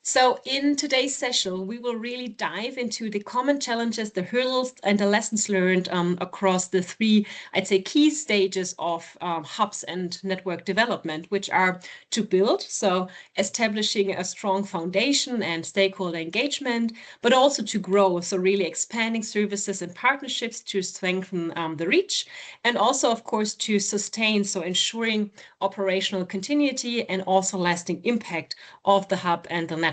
So in today's session, we will really dive into the common challenges, the hurdles, and the lessons learned across the three, I'd say, key stages of hubs and network development, which are to build, so establishing a strong foundation and stakeholder engagement, but also to grow, so really expanding services and partnerships to strengthen the reach, and also, of course, to sustain, so ensuring operational continuity and also lasting impact of the hub and the network.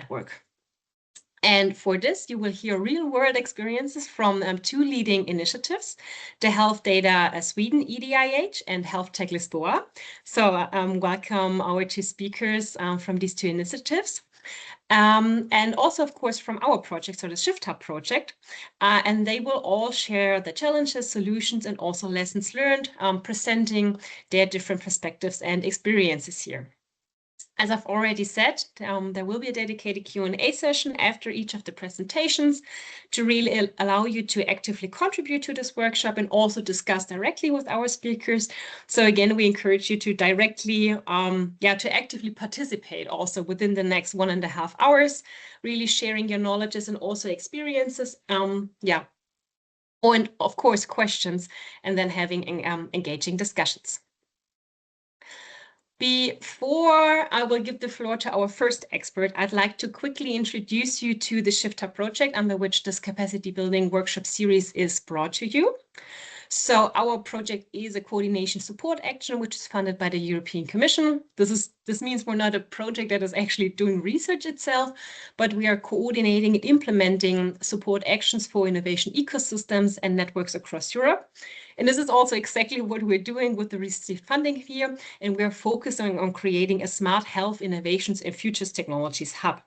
And for this, you will hear real-world experiences from two leading initiatives, the Health Data Sweden EDIH and Health Tech Lisboa. So welcome our two speakers from these two initiatives. And also, of course, from our project, so the Shift Hub project. And they will all share the challenges, solutions, and also lessons learned, presenting their different perspectives and experiences here. As I've already said, there will be a dedicated Q&A session after each of the presentations to really allow you to actively contribute to this workshop and also discuss directly with our speakers. So again, we encourage you to directly, to actively participate also within the next 1.5 hours, really sharing your knowledges and also experiences. And of course, questions, and then having engaging discussions. Before I will give the floor to our first expert, I'd like to quickly introduce you to the Shift Hub project under which this capacity building workshop series is brought to you. So our project is a coordination support action, which is funded by the European Commission. This means we're not a project that is actually doing research itself, but we are coordinating and implementing support actions for innovation ecosystems and networks across Europe. And this is also exactly what we're doing with the received funding here. And we're focusing on creating a smart health innovations and futures technologies hub.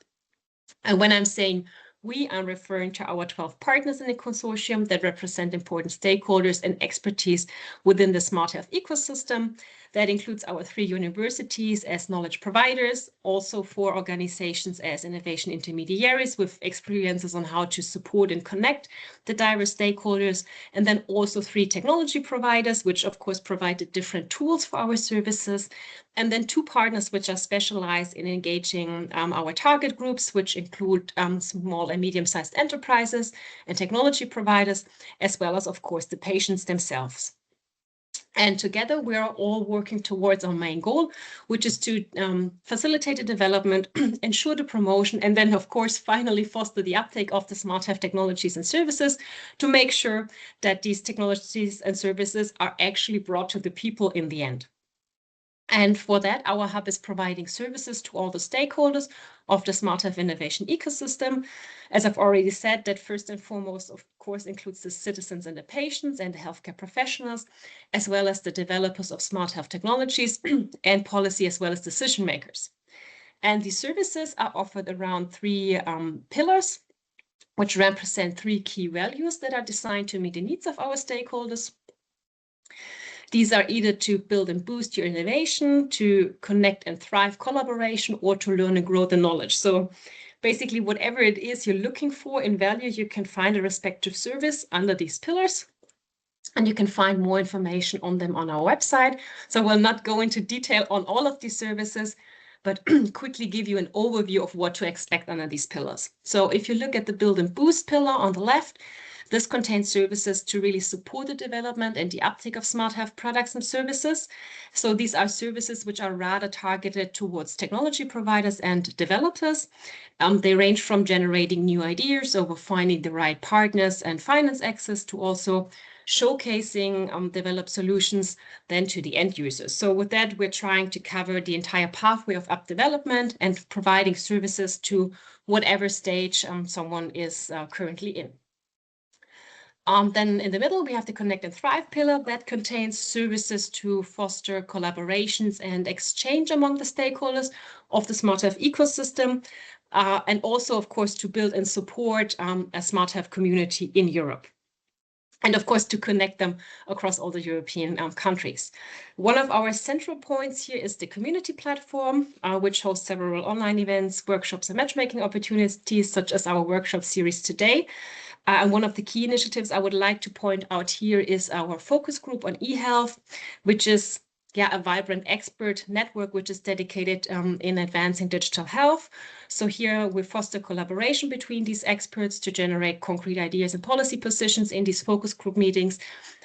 And when I'm saying we are referring to our 12 partners in the consortium that represent important stakeholders and expertise within the smart health ecosystem. That includes our 3 universities as knowledge providers, also 4 organizations as innovation intermediaries with experiences on how to support and connect the diverse stakeholders, and then also 3 technology providers, which of course provided different tools for our services, and then 2 partners which are specialized in engaging our target groups, which include small and medium-sized enterprises and technology providers, as well as, of course, the patients themselves. And together, we are all working towards our main goal, which is to facilitate the development, ensure the promotion, and then, of course, finally foster the uptake of the smart health technologies and services to make sure that these technologies and services are actually brought to the people in the end. And for that, our hub is providing services to all the stakeholders of the smart health innovation ecosystem. As I've already said, that first and foremost, of course, includes the citizens and the patients and the healthcare professionals, as well as the developers of smart health technologies and policy, as well as decision makers. And these services are offered around 3 pillars, which represent 3 key values that are designed to meet the needs of our stakeholders. These are either to build and boost your innovation, to connect and thrive collaboration, or to learn and grow the knowledge. So basically, whatever it is you're looking for in value, you can find a respective service under these pillars. And you can find more information on them on our website. So we'll not go into detail on all of these services, but quickly give you an overview of what to expect under these pillars. So if you look at the build and boost pillar on the left, this contains services to really support the development and the uptake of smart health products and services. So these are services which are rather targeted towards technology providers and developers. They range from generating new ideas over finding the right partners and finance access to also showcasing developed solutions then to the end users. So with that, we're trying to cover the entire pathway of app development and providing services to whatever stage someone is currently in. Then in the middle, we have the Connect and Thrive pillar that contains services to foster collaborations and exchange among the stakeholders of the smart health ecosystem, and also, of course, to build and support a smart health community in Europe. And of course, to connect them across all the European countries. One of our central points here is the community platform, which hosts several online events, workshops, and matchmaking opportunities, such as our workshop series today. And one of the key initiatives I would like to point out here is our focus group on e-health, which is a vibrant expert network which is dedicated in advancing digital health. So here we foster collaboration between these experts to generate concrete ideas and policy positions in these focus group meetings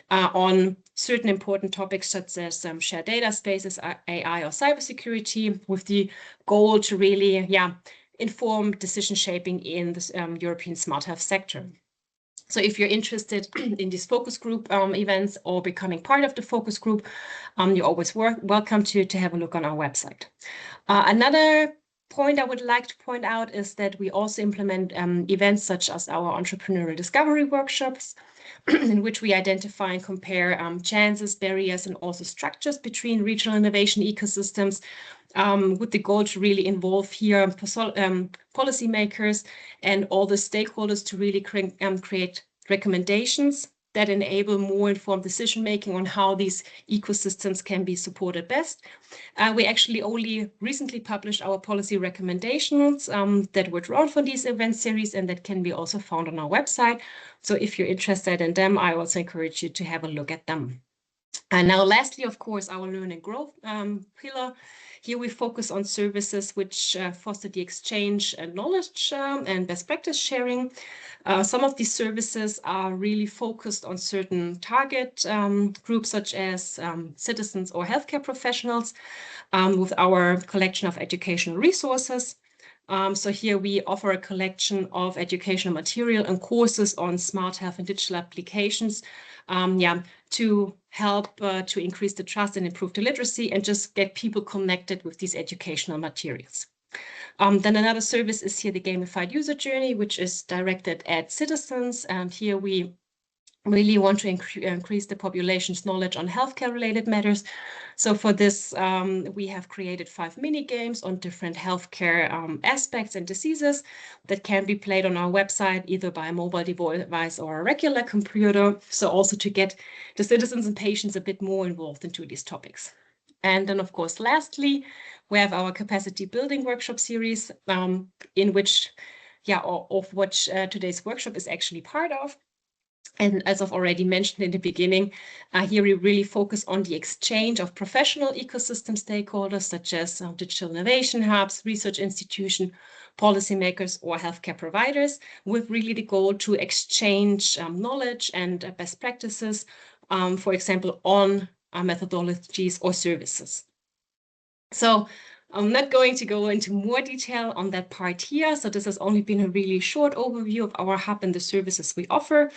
on certain important topics such as shared data spaces, AI or cybersecurity, with the goal to really inform decision shaping in the European smart health sector. So if you're interested in these focus group events or becoming part of the focus group, you're always welcome to have a look on our website. Another point I would like to point out is that we also implement events such as our entrepreneurial discovery workshops, in which we identify and compare chances, barriers, and also structures between regional innovation ecosystems, with the goal to really involve here policymakers and all the stakeholders to really create recommendations that enable more informed decision-making on how these ecosystems can be supported best. We actually only recently published our policy recommendations that were drawn from these event series, and that can be also found on our website. So if you're interested in them, I also encourage you to have a look at them. And now lastly, of course, our Learn and Grow pillar. Here we focus on services which foster the exchange and knowledge and best practice sharing. Some of these services are really focused on certain target groups such as citizens or healthcare professionals with our collection of educational resources. So here we offer a collection of educational material and courses on smart health and digital applications to help to increase the trust and improve the literacy and just get people connected with these educational materials. Then another service is here the gamified user journey, which is directed at citizens. And here we really want to increase the population's knowledge on healthcare-related matters. So for this, we have created 5 mini games on different healthcare aspects and diseases that can be played on our website, either by a mobile device or a regular computer. So also to get the citizens and patients a bit more involved into these topics. And then, of course, lastly, we have our capacity building workshop series, in which, of which today's workshop is actually part of. And as I've already mentioned in the beginning, here we really focus on the exchange of professional ecosystem stakeholders, such as digital innovation hubs, research institutions, policymakers, or healthcare providers, with really the goal to exchange knowledge and best practices, for example, on methodologies or services. So I'm not going to go into more detail on that part here. So this has only been a really short overview of our hub and the services we offer.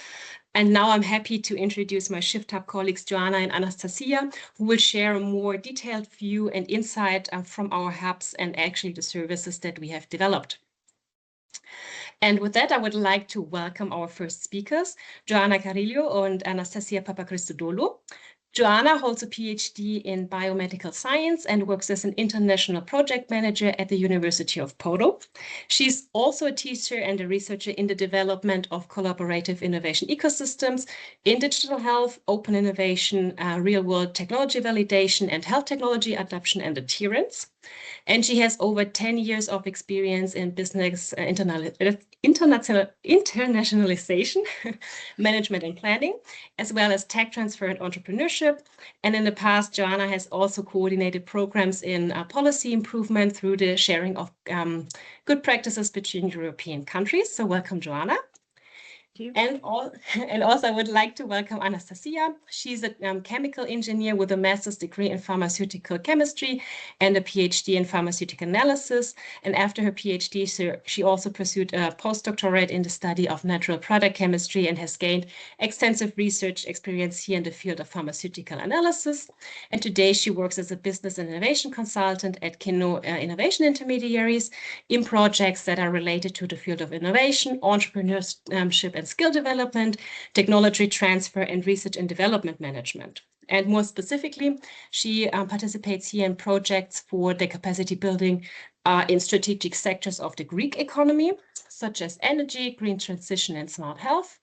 And now I'm happy to introduce my Shift Hub colleagues, Joanna and Anastasia, who will share a more detailed view and insight from our hubs and actually the services that we have developed. And with that, I would like to welcome our first speakers, Joanna Carillo and Anastasia Papachristodoulou. Joanna holds a PhD in biomedical science and works as an international project manager at the University of Porto. She's also a teacher and a researcher in the development of collaborative innovation ecosystems in digital health, open innovation, real-world technology validation, and health technology adoption and adherence. And she has over 10 years of experience in business internationalization, management and planning, as well as tech transfer and entrepreneurship. And in the past, Joanna has also coordinated programs in policy improvement through the sharing of good practices between European countries. So welcome, Joanna. And also I would like to welcome Anastasia. She's a chemical engineer with a master's degree in pharmaceutical chemistry and a PhD in pharmaceutical analysis. And after her PhD, she also pursued a postdoctorate in the study of natural product chemistry and has gained extensive research experience here in the field of pharmaceutical analysis. And today she works as a business and innovation consultant at Kinno Innovation Intermediaries in projects that are related to the field of innovation, entrepreneurship and skill development, technology transfer, and research and development management. And more specifically, she participates here in projects for the capacity building in strategic sectors of the Greek economy, such as energy, green transition, and smart health.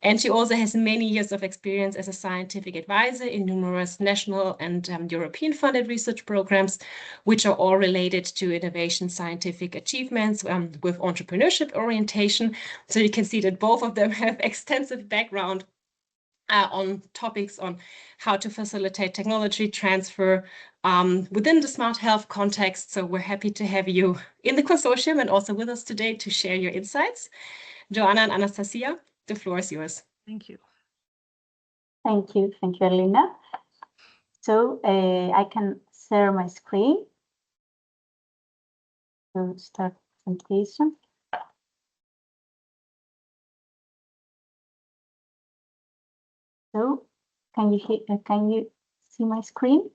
And she also has many years of experience as a scientific advisor in numerous national and European funded research programs, which are all related to innovation, scientific achievements with entrepreneurship orientation. So you can see that both of them have extensive background on topics on how to facilitate technology transfer within the smart health context. So we're happy to have you in the consortium and also with us today to share your insights. Joanna and Anastasia, the floor is yours. Thank you. Thank you, Alina. So I can share my screen to start presentation. So can you see my screen?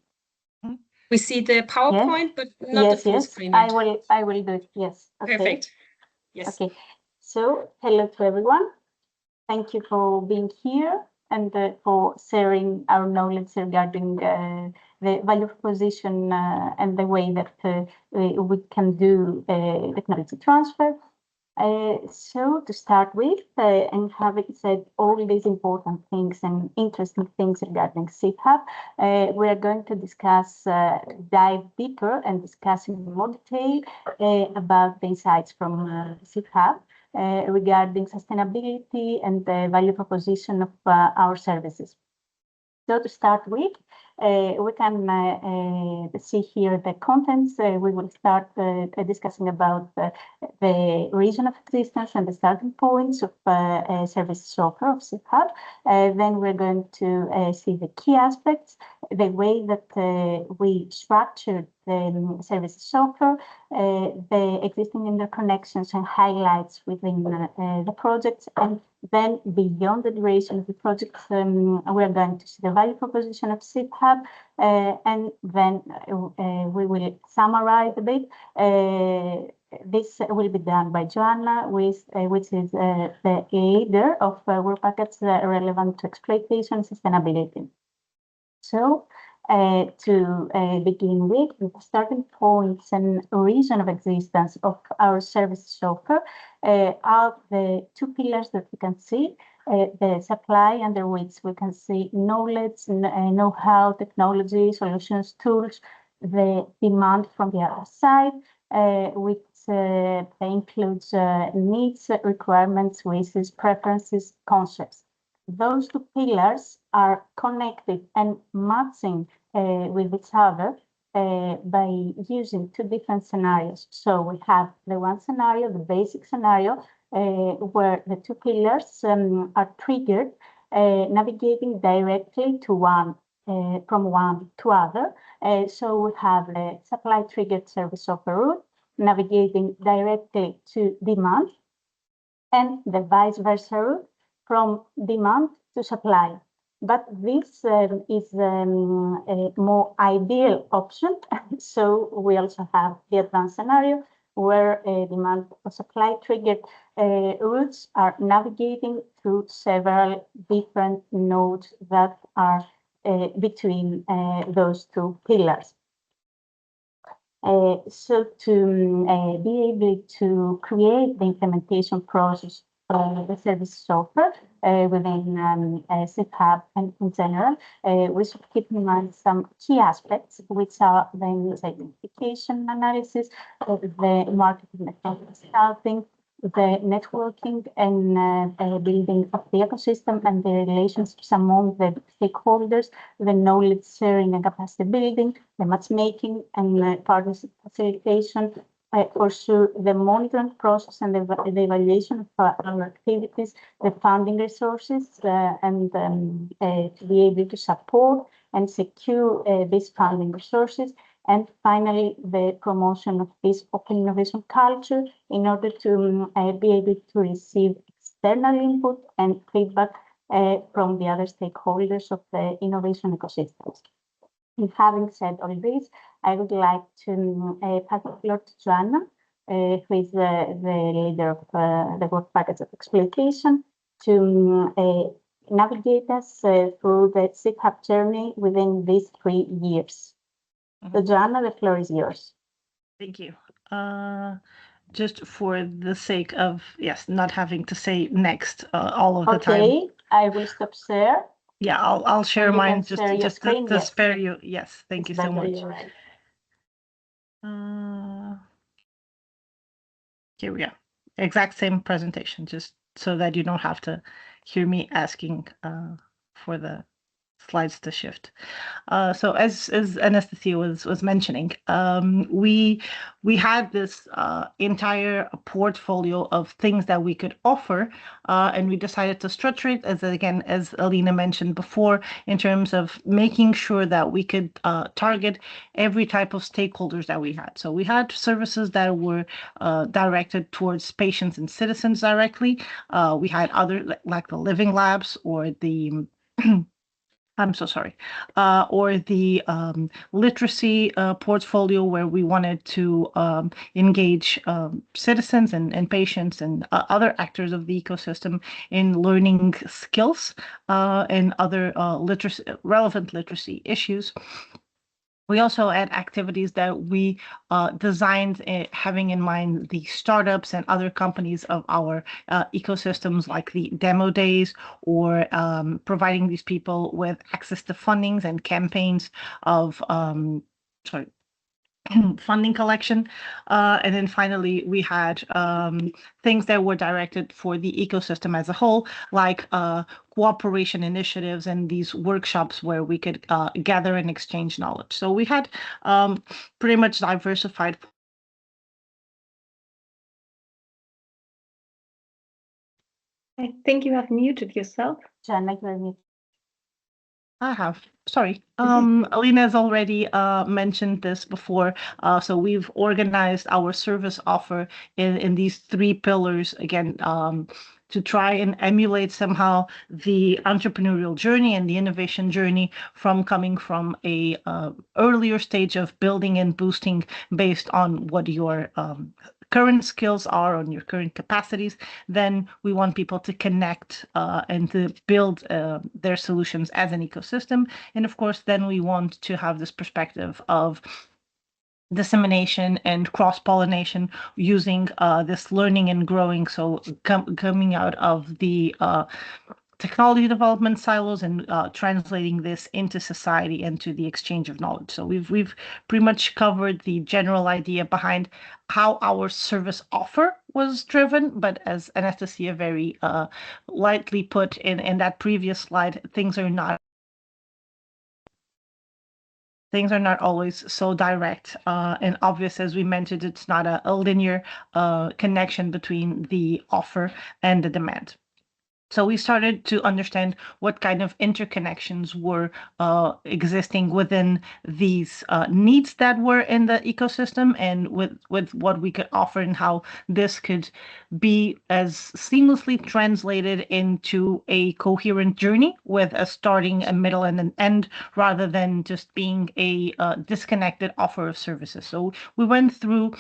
We see the PowerPoint, yes, but not the full screen. I will do it. Yes. Okay. Perfect. Yes. Okay. So hello to everyone. Thank you for being here and for sharing our knowledge regarding the value proposition and the way that we can do technology transfer. So to start with, and having said all these important things and interesting things regarding CFHub, we are going to discuss, dive deeper and discuss in more detail about the insights from CFHub regarding sustainability and the value proposition of our services. So to start with, we can see here the contents. We will start discussing about the region of existence and the starting points of services offer of CFHub. Then we're going to see the key aspects, the way that we structured the services offer, the existing interconnections and highlights within the projects, and then beyond the duration of the project, we are going to see the value proposition of CFHub, and then we will summarize a bit. This will be done by Joanna, which is the leader of work packets relevant to exploitation and sustainability. So to begin with, the starting points and reason of existence of our service offer are the two pillars that we can see. The supply, under which we can see knowledge, know-how, technology, solutions, tools, the demand from the other side, which includes needs, requirements, wishes, preferences, concepts. Those two pillars are connected and matching with each other by using two different scenarios. So we have the one scenario, the basic scenario, where the two pillars are triggered, navigating directly to one, from one to other. So we have the supply triggered service offer route, navigating directly to demand, and the vice versa route from demand to supply. But this is a more ideal option. So we also have the advanced scenario where demand or supply triggered routes are navigating through several different nodes that are between those two pillars. So to be able to create the implementation process of the service offer within CFHub and in general, we should keep in mind some key aspects, which are the identification analysis, the marketing consulting, the networking and building of the ecosystem and the relationships among the stakeholders, the knowledge sharing and capacity building, the matchmaking and partnership facilitation, for sure the monitoring process and the evaluation of our activities, the funding resources, and to be able to support and secure these funding resources. And finally, the promotion of this open innovation culture in order to be able to receive external input and feedback from the other stakeholders of the innovation ecosystems. And having said all this, I would like to pass the floor to Joanna, who is the leader of the work package of exploitation, to navigate us through the CFHub journey within these 3 years. So Joanna, the floor is yours. Thank you. Just for the sake of, not having to say next all of the time. Okay, I will stop share. Yeah, I'll share mine just screen, to spare you. Yes, thank you so much. Right. Here we go. Exact same presentation, just so that you don't have to hear me asking for the slides to shift. So as Anastasia was mentioning, we had this entire portfolio of things that we could offer, and we decided to structure it as Alina mentioned before, in terms of making sure that we could target every type of stakeholders that we had. So we had services that were directed towards patients and citizens directly. We had other like the living labs or the I'm so sorry, or the literacy portfolio, where we wanted to engage citizens and patients and other actors of the ecosystem in learning skills and other relevant literacy issues. We also had activities that we designed having in mind the startups and other companies of our ecosystems, like the demo days, or providing these people with access to fundings and campaigns of funding collection. And then finally, we had things that were directed for the ecosystem as a whole, like cooperation initiatives and these workshops where we could gather and exchange knowledge. So we had pretty much diversified. I think you have muted yourself. Joanna, you're muted. I have. Sorry. Alina has already mentioned this before. So we've organized our service offer in these 3 pillars, again, to try and emulate somehow the entrepreneurial journey and the innovation journey from coming from a earlier stage of building and boosting based on what your current skills are, on your current capacities. Then we want people to connect and to build their solutions as an ecosystem. And of course, then we want to have this perspective of dissemination and cross-pollination using this learning and growing. So coming out of the technology development silos and translating this into society and to the exchange of knowledge. So we've pretty much covered the general idea behind how our service offer was driven, but as Anastasia very lightly put in that previous slide, things are not always so direct and obvious. As we mentioned, it's not a linear connection between the offer and the demand. So we started to understand what kind of interconnections were existing within these needs that were in the ecosystem, and with what we could offer, and how this could be as seamlessly translated into a coherent journey with a starting, a middle, and an end, rather than just being a disconnected offer of services. So we went through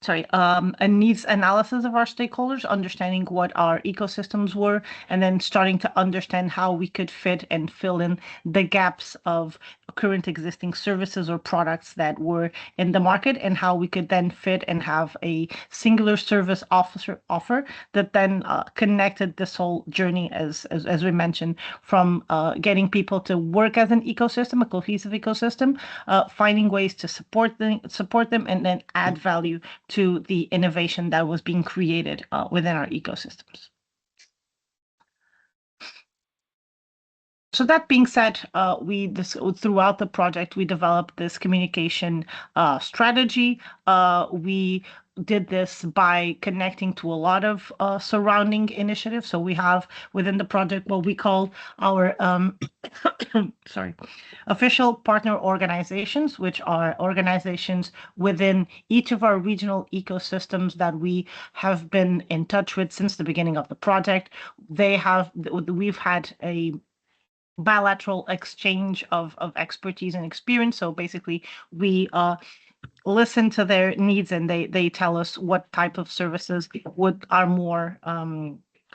a needs analysis of our stakeholders, understanding what our ecosystems were, and then starting to understand how we could fit and fill in the gaps of current existing services or products that were in the market, and how we could then fit and have a singular service offer that then connected this whole journey, as we mentioned, from getting people to work as an ecosystem, a cohesive ecosystem, finding ways to support them, and then add value to the innovation that was being created within our ecosystems. So that being said, throughout the project, we developed this communication strategy. We did this by connecting to a lot of surrounding initiatives. So we have within the project what we call our official partner organizations, which are organizations within each of our regional ecosystems that we have been in touch with since the beginning of the project. We've had a bilateral exchange of expertise and experience. So basically, we listen to their needs, and they tell us what type of services are more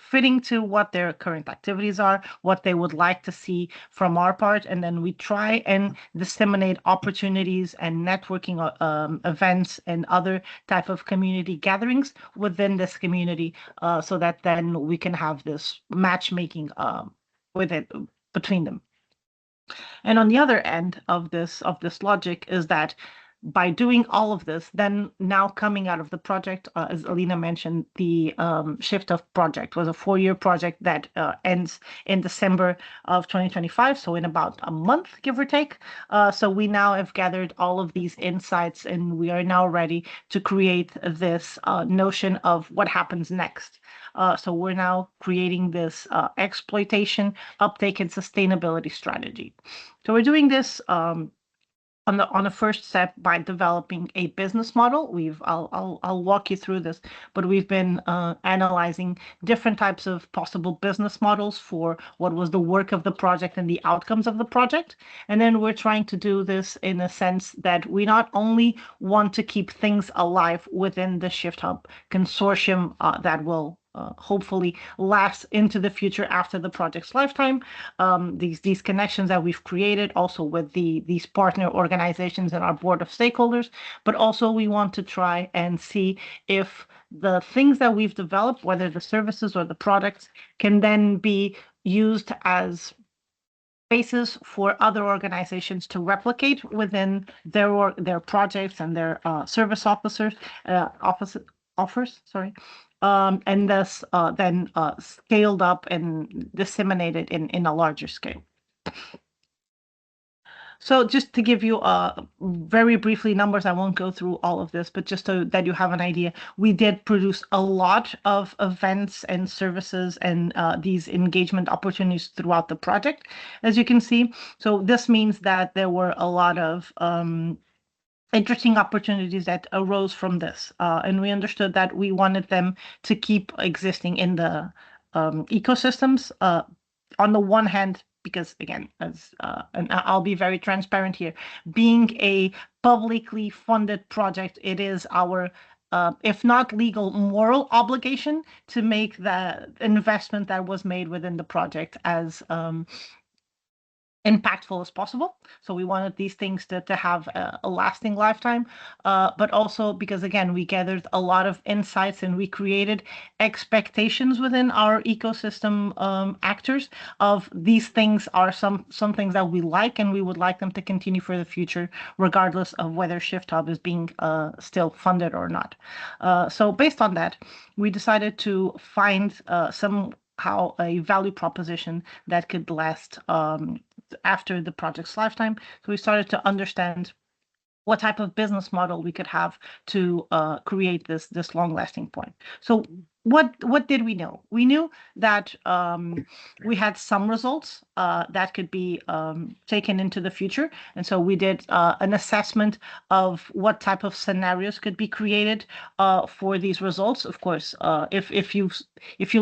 fitting to what their current activities are, what they would like to see from our part, and then we try and disseminate opportunities and networking events and other type of community gatherings within this community, so that then we can have this matchmaking between them. And on the other end of this logic is that by doing all of this, then now coming out of the project, as Alina mentioned, the Shift Up project was a 4-year project that ends in December of 2025, so in about a month, give or take. So we now have gathered all of these insights, and we are now ready to create this notion of what happens next. So we're now creating this exploitation, uptake, and sustainability strategy. So we're doing this on the first step by developing a business model. I'll walk you through this, but we've been analyzing different types of possible business models for what was the work of the project and the outcomes of the project. And then we're trying to do this in a sense that we not only want to keep things alive within the Shift Hub consortium that will hopefully last into the future after the project's lifetime. These connections that we've created also with these partner organizations and our board of stakeholders, but also we want to try and see if the things that we've developed, whether the services or the products, can then be used as basis for other organizations to replicate within their projects and their service offers, and thus then scaled up and disseminated in a larger scale. So just to give you very briefly numbers, I won't go through all of this, but just so that you have an idea, we did produce a lot of events and services and these engagement opportunities throughout the project, as you can see. So this means that there were a lot of interesting opportunities that arose from this. And we understood that we wanted them to keep existing in the ecosystems. On the one hand, because again, and I'll be very transparent here, being a publicly funded project, it is our if not legal, moral obligation to make the investment that was made within the project as impactful as possible. So we wanted these things to have a lasting lifetime, but also because, again, we gathered a lot of insights and we created expectations within our ecosystem actors of these things are some things that we like and we would like them to continue for the future, regardless of whether Shift Hub is being still funded or not. So based on that, we decided to find somehow a value proposition that could last after the project's lifetime. So we started to understand what type of business model we could have to create this long-lasting point. So what did we know? We knew that we had some results that could be taken into the future. And so we did an assessment of what type of scenarios could be created for these results. Of course, if you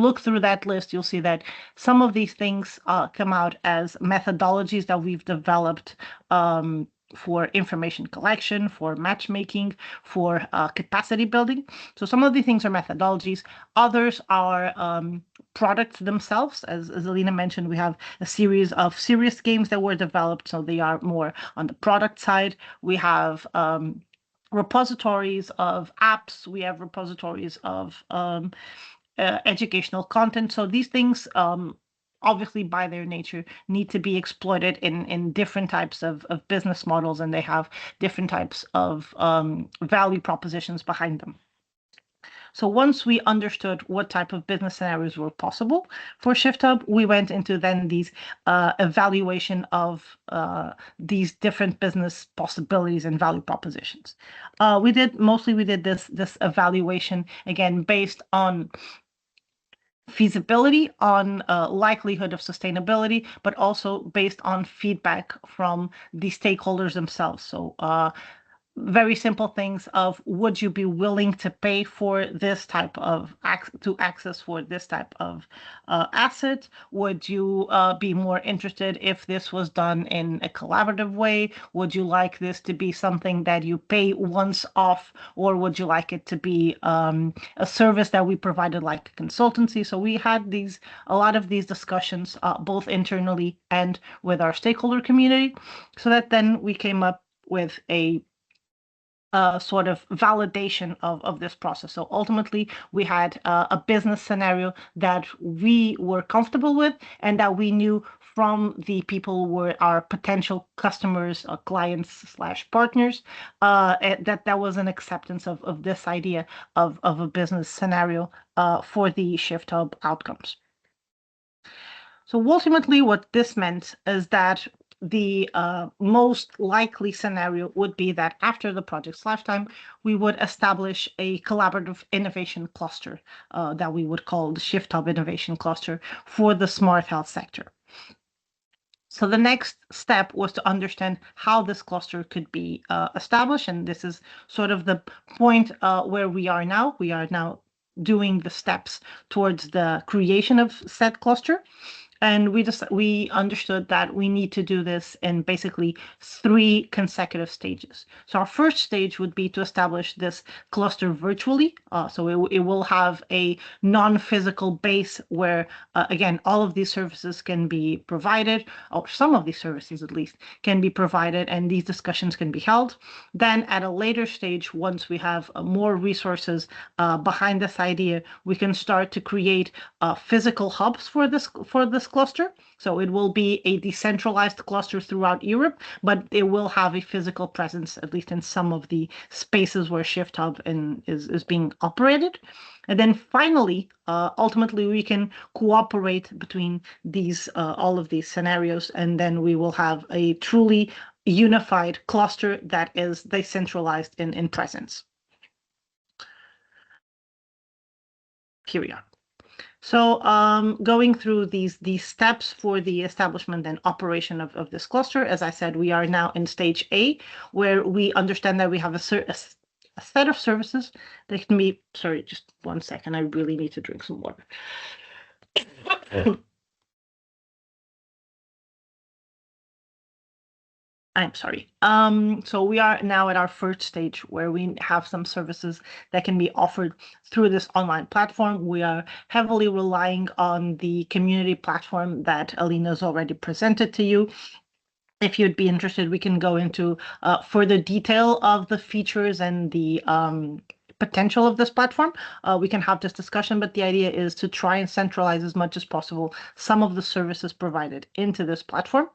look through that list, you'll see that some of these things come out as methodologies that we've developed for information collection, for matchmaking, for capacity building. So some of the things are methodologies. Others are products themselves. As Alina mentioned, we have a series of serious games that were developed, so they are more on the product side. We have repositories of apps. We have repositories of educational content. So these things obviously by their nature need to be exploited in different types of business models, and they have different types of value propositions behind them. So once we understood what type of business scenarios were possible for Shift Hub, we went into then these evaluation of these different business possibilities and value propositions. We did this evaluation again based on feasibility, on likelihood of sustainability, but also based on feedback from the stakeholders themselves. So very simple things of, would you be willing to pay for this type of access for this type of asset? Would you be more interested if this was done in a collaborative way? Would you like this to be something that you pay once off, or would you like it to be a service that we provided like a consultancy? So we had a lot of these discussions both internally and with our stakeholder community, so that then we came up with a sort of validation of this process. So ultimately, we had a business scenario that we were comfortable with and that we knew from the people who were our potential customers, clients/partners, that was an acceptance of this idea of a business scenario for the Shift Hub outcomes. So ultimately, what this meant is that the most likely scenario would be that after the project's lifetime, we would establish a collaborative innovation cluster that we would call the Shift Hub Innovation Cluster for the smart health sector. So the next step was to understand how this cluster could be established. And this is sort of the point where we are now. We are now doing the steps towards the creation of said cluster. And we understood that we need to do this in basically 3 consecutive stages. So our first stage would be to establish this cluster virtually. So it will have a non-physical base where, again, all of these services can be provided, or some of these services at least, can be provided, and these discussions can be held. Then at a later stage, once we have more resources behind this idea, we can start to create physical hubs for this cluster. So it will be a decentralized cluster throughout Europe, but it will have a physical presence, at least in some of the spaces where Shift Hub is being operated. And then finally, ultimately, we can cooperate between these all of these scenarios, and then we will have a truly unified cluster that is decentralized in presence. Here we are. So going through these steps for the establishment and operation of this cluster, as I said, we are now in stage A, where we understand that we have a set of services that can be, sorry, just 1 second, I really need to drink some water. I'm sorry. So we are now at our first stage where we have some services that can be offered through this online platform. We are heavily relying on the community platform that Alina's already presented to you. If you'd be interested, we can go into further detail of the features and the potential of this platform. We can have this discussion, but the idea is to try and centralize as much as possible some of the services provided into this platform,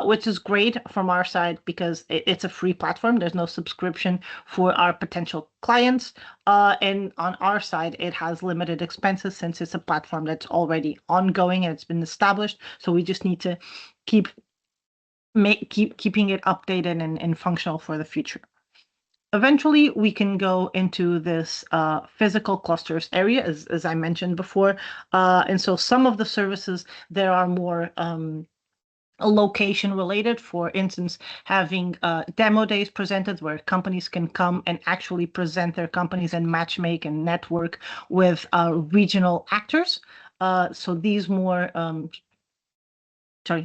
which is great from our side because it's a free platform. There's no subscription for our potential clients. And on our side, it has limited expenses since it's a platform that's already ongoing and it's been established. So we just need to keep keeping it updated and functional for the future. Eventually, we can go into this physical clusters area, as I mentioned before. And so some of the services, there are more location related, for instance, having demo days presented where companies can come and actually present their companies and matchmake and network with regional actors. So these more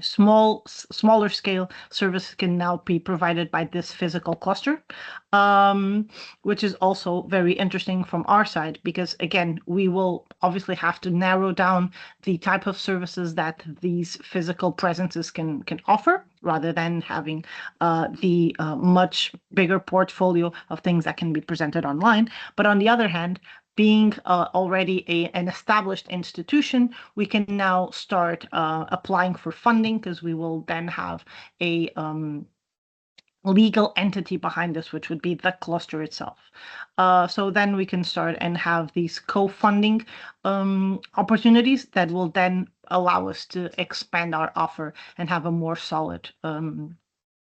smaller scale services can now be provided by this physical cluster, which is also very interesting from our side because, again, we will obviously have to narrow down the type of services that these physical presences can offer rather than having the much bigger portfolio of things that can be presented online. But on the other hand, being already an established institution, we can now start applying for funding because we will then have a legal entity behind this, which would be the cluster itself. So then we can start and have these co-funding opportunities that will then allow us to expand our offer and have a more solid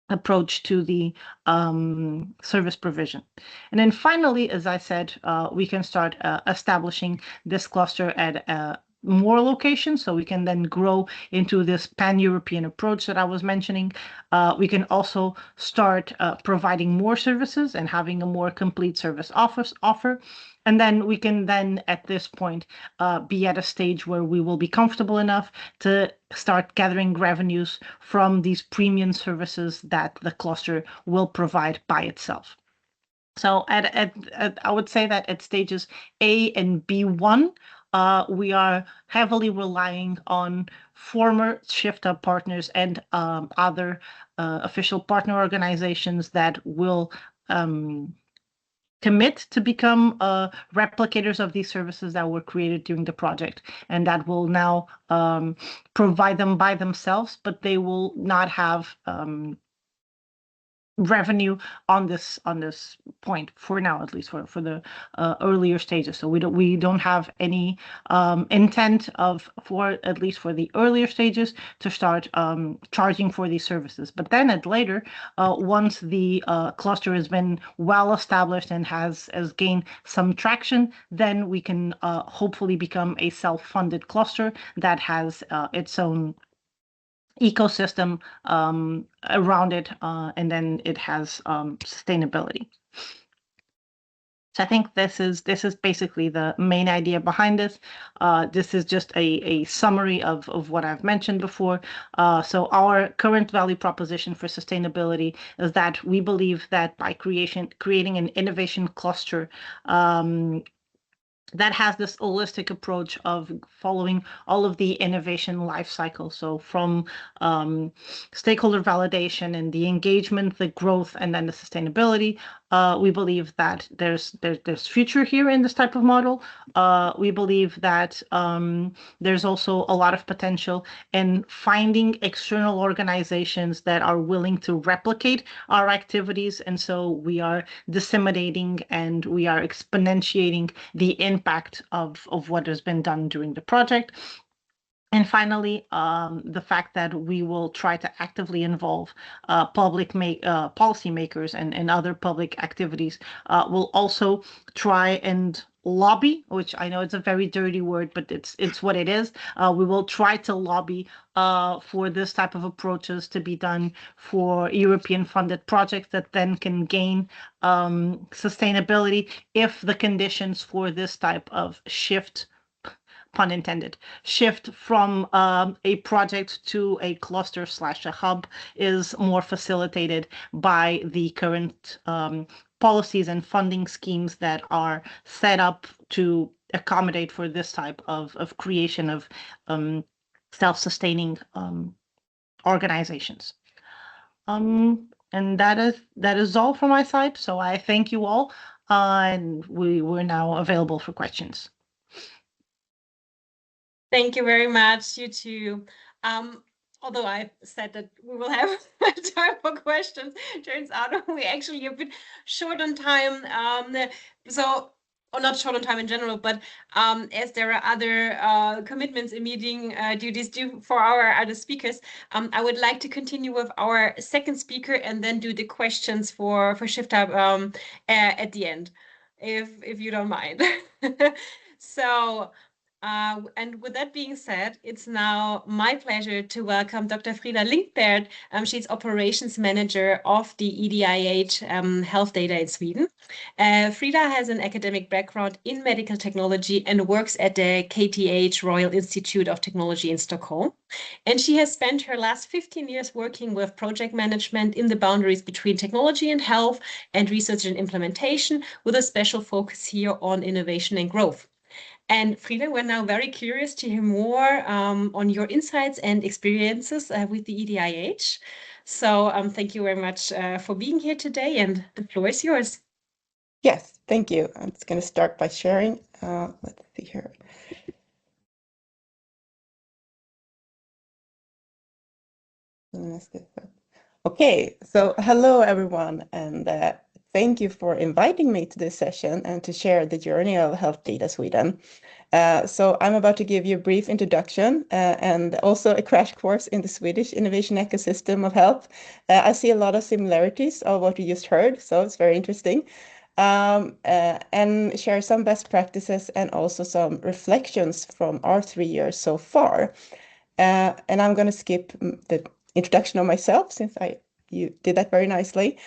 approach to the service provision. And then finally, as I said, we can start establishing this cluster at more locations, so we can then grow into this pan-European approach that I was mentioning. We can also start providing more services and having a more complete service offer. And then we can then, at this point, be at a stage where we will be comfortable enough to start gathering revenues from these premium services that the cluster will provide by itself. So I would say that at stages A and B1, we are heavily relying on former Shift Hub partners and other official partner organizations that will commit to become replicators of these services that were created during the project, and that will now provide them by themselves, but they will not have revenue on this point for now, at least for the earlier stages. So we don't have any intent for at least for the earlier stages to start charging for these services. But then at later, once the cluster has been well established and has gained some traction, then we can hopefully become a self-funded cluster that has its own ecosystem around it, and then it has sustainability. So I think this is basically the main idea behind this. This is just a summary of what I've mentioned before. So our current value proposition for sustainability is that we believe that by creating an innovation cluster that has this holistic approach of following all of the innovation life cycle. So from stakeholder validation and the engagement, the growth, and then the sustainability. We believe that there's future here in this type of model. We believe that there's also a lot of potential in finding external organizations that are willing to replicate our activities. And so we are disseminating and we are exponentiating the impact of what has been done during the project. And finally, the fact that we will try to actively involve policymakers and other public activities. We'll also try and lobby, which I know it's a very dirty word, but it's what it is. We will try to lobby for this type of approaches to be done for European funded projects that then can gain sustainability if the conditions for this type of shift, pun intended, shift from a project to a cluster / a hub is more facilitated by the current policies and funding schemes that are set up to accommodate for this type of creation of self-sustaining organizations. And that is all from my side. So I thank you all, and we're now available for questions. Thank you very much, you two. Although I said that we will have time for questions, turns out we actually a bit short on time. Or not short on time in general, but as there are other commitments and meeting duties due for our other speakers, I would like to continue with our second speaker and then do the questions for ShiftHub at the end, if you don't mind. So. And with that being said, it's now my pleasure to welcome Dr. Frida Linkbert. She's Operations Manager of the EDIH Health Data in Sweden. Frida has an academic background in medical technology and works at the KTH Royal Institute of Technology in Stockholm. And she has spent her last 15 years working with project management in the boundaries between technology and health and research and implementation, with a special focus here on innovation and growth. And Frida, we're now very curious to hear more on your insights and experiences with the EDIH. So thank you very much for being here today, and the floor is yours. Yes, thank you. I'm just going to start by sharing. Let's see here. Okay, so hello everyone, and thank you for inviting me to this session and to share the journey of Health Data Sweden. So I'm about to give you a brief introduction and also a crash course in the Swedish innovation ecosystem of health. I see a lot of similarities of what you just heard, so it's very interesting. And share some best practices and also some reflections from our 3 years so far. And I'm going to skip the introduction of myself since you did that very nicely.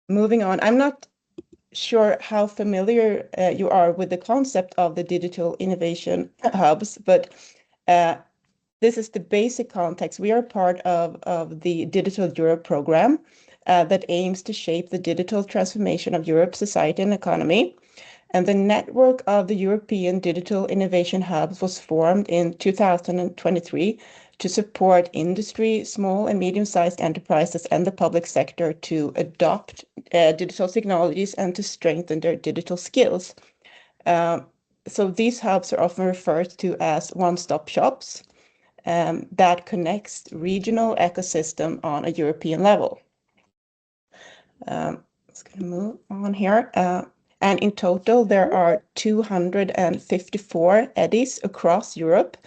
Moving on, I'm not sure how familiar you are with the concept of the digital innovation hubs, but this is the basic context. We are part of the Digital Europe program that aims to shape the digital transformation of Europe's society and economy. And the network of the European Digital Innovation Hubs was formed in 2023 to support industry, small and medium-sized enterprises, and the public sector to adopt digital technologies and to strengthen their digital skills. So these hubs are often referred to as one-stop shops that connects regional ecosystem on a European level. Let's gonna move on here. And in total, there are 254 EDIs across Europe,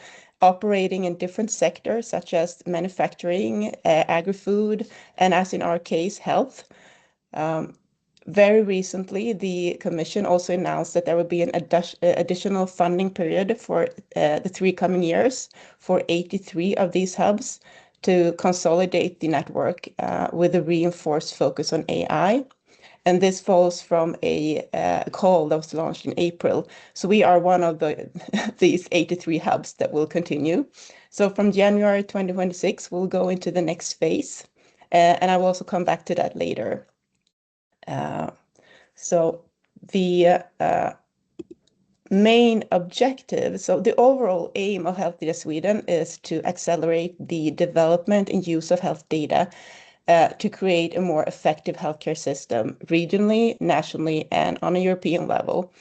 operating in different sectors such as manufacturing, agri-food, and as in our case, health. Very recently, the Commission also announced that there will be an additional funding period for the 3 coming years for 83 of these hubs to consolidate the network with a reinforced focus on AI. And this follows from a call that was launched in April. So we are one of these 83 hubs that will continue. So from January 2026, we'll go into the next phase. And I will also come back to that later. So the main objective, so the overall aim of Health Data Sweden is to accelerate the development and use of health data to create a more effective healthcare system regionally, nationally, and on a European level.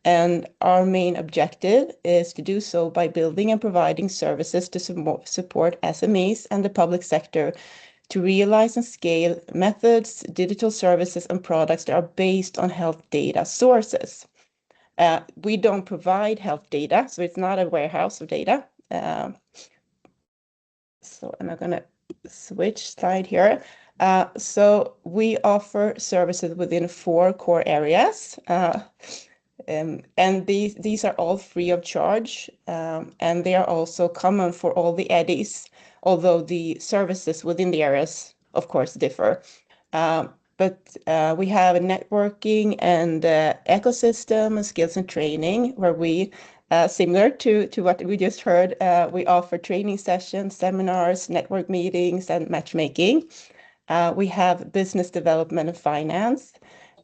And our main objective is to do so by building and providing services to support SMEs and the public sector to realize and scale methods, digital services, and products that are based on health data sources. We don't provide health data, so it's not a warehouse of data. So I'm going to switch slide here. So we offer services within 4 core areas. And these are all free of charge, and they are also common for all the EDIs, although the services within the areas, of course, differ. But we have a networking and ecosystem and skills and training where we, similar to what we just heard, we offer training sessions, seminars, network meetings, and matchmaking. We have business development and finance,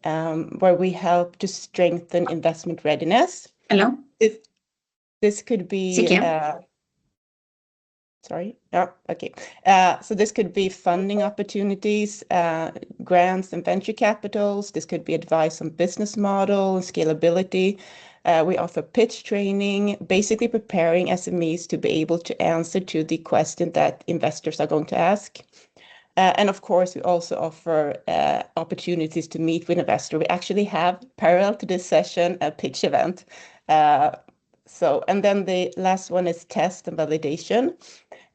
where we help to strengthen investment readiness. Hello? This could be... Sorry. Oh, okay. So this could be funding opportunities, grants and venture capitals. This could be advice on business model and scalability. We offer pitch training, basically preparing SMEs to be able to answer to the question that investors are going to ask. And of course, we also offer opportunities to meet with investors. We actually have, parallel to this session, a pitch event. And then the last one is test and validation.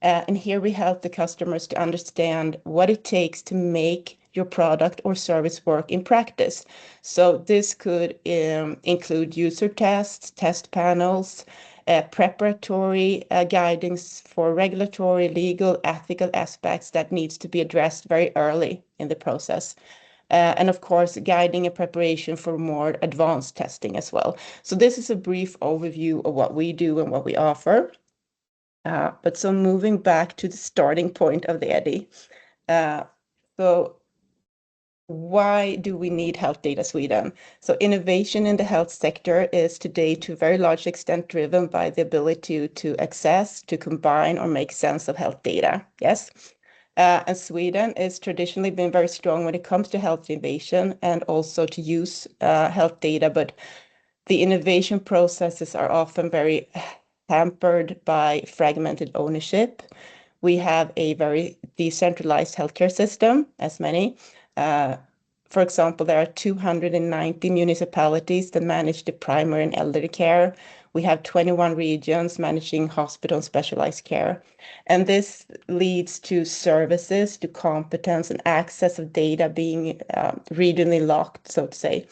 And here we help the customers to understand what it takes to make your product or service work in practice. So this could include user tests, test panels, preparatory guidance for regulatory, legal, ethical aspects that needs to be addressed very early in the process. And of course, guiding and preparation for more advanced testing as well. So this is a brief overview of what we do and what we offer. So moving back to the starting point of the EDI. So why do we need Health Data Sweden? So innovation in the health sector is today to a very large extent driven by the ability to access, to combine or make sense of health data. Yes. And Sweden has traditionally been very strong when it comes to health innovation and also to use health data, but the innovation processes are often very hampered by fragmented ownership. We have a very decentralized healthcare system, as many. For example, there are 290 municipalities that manage the primary and elderly care. We have 21 regions managing hospital and specialized care. And this leads to services, to competence and access of data being regionally locked, so to say.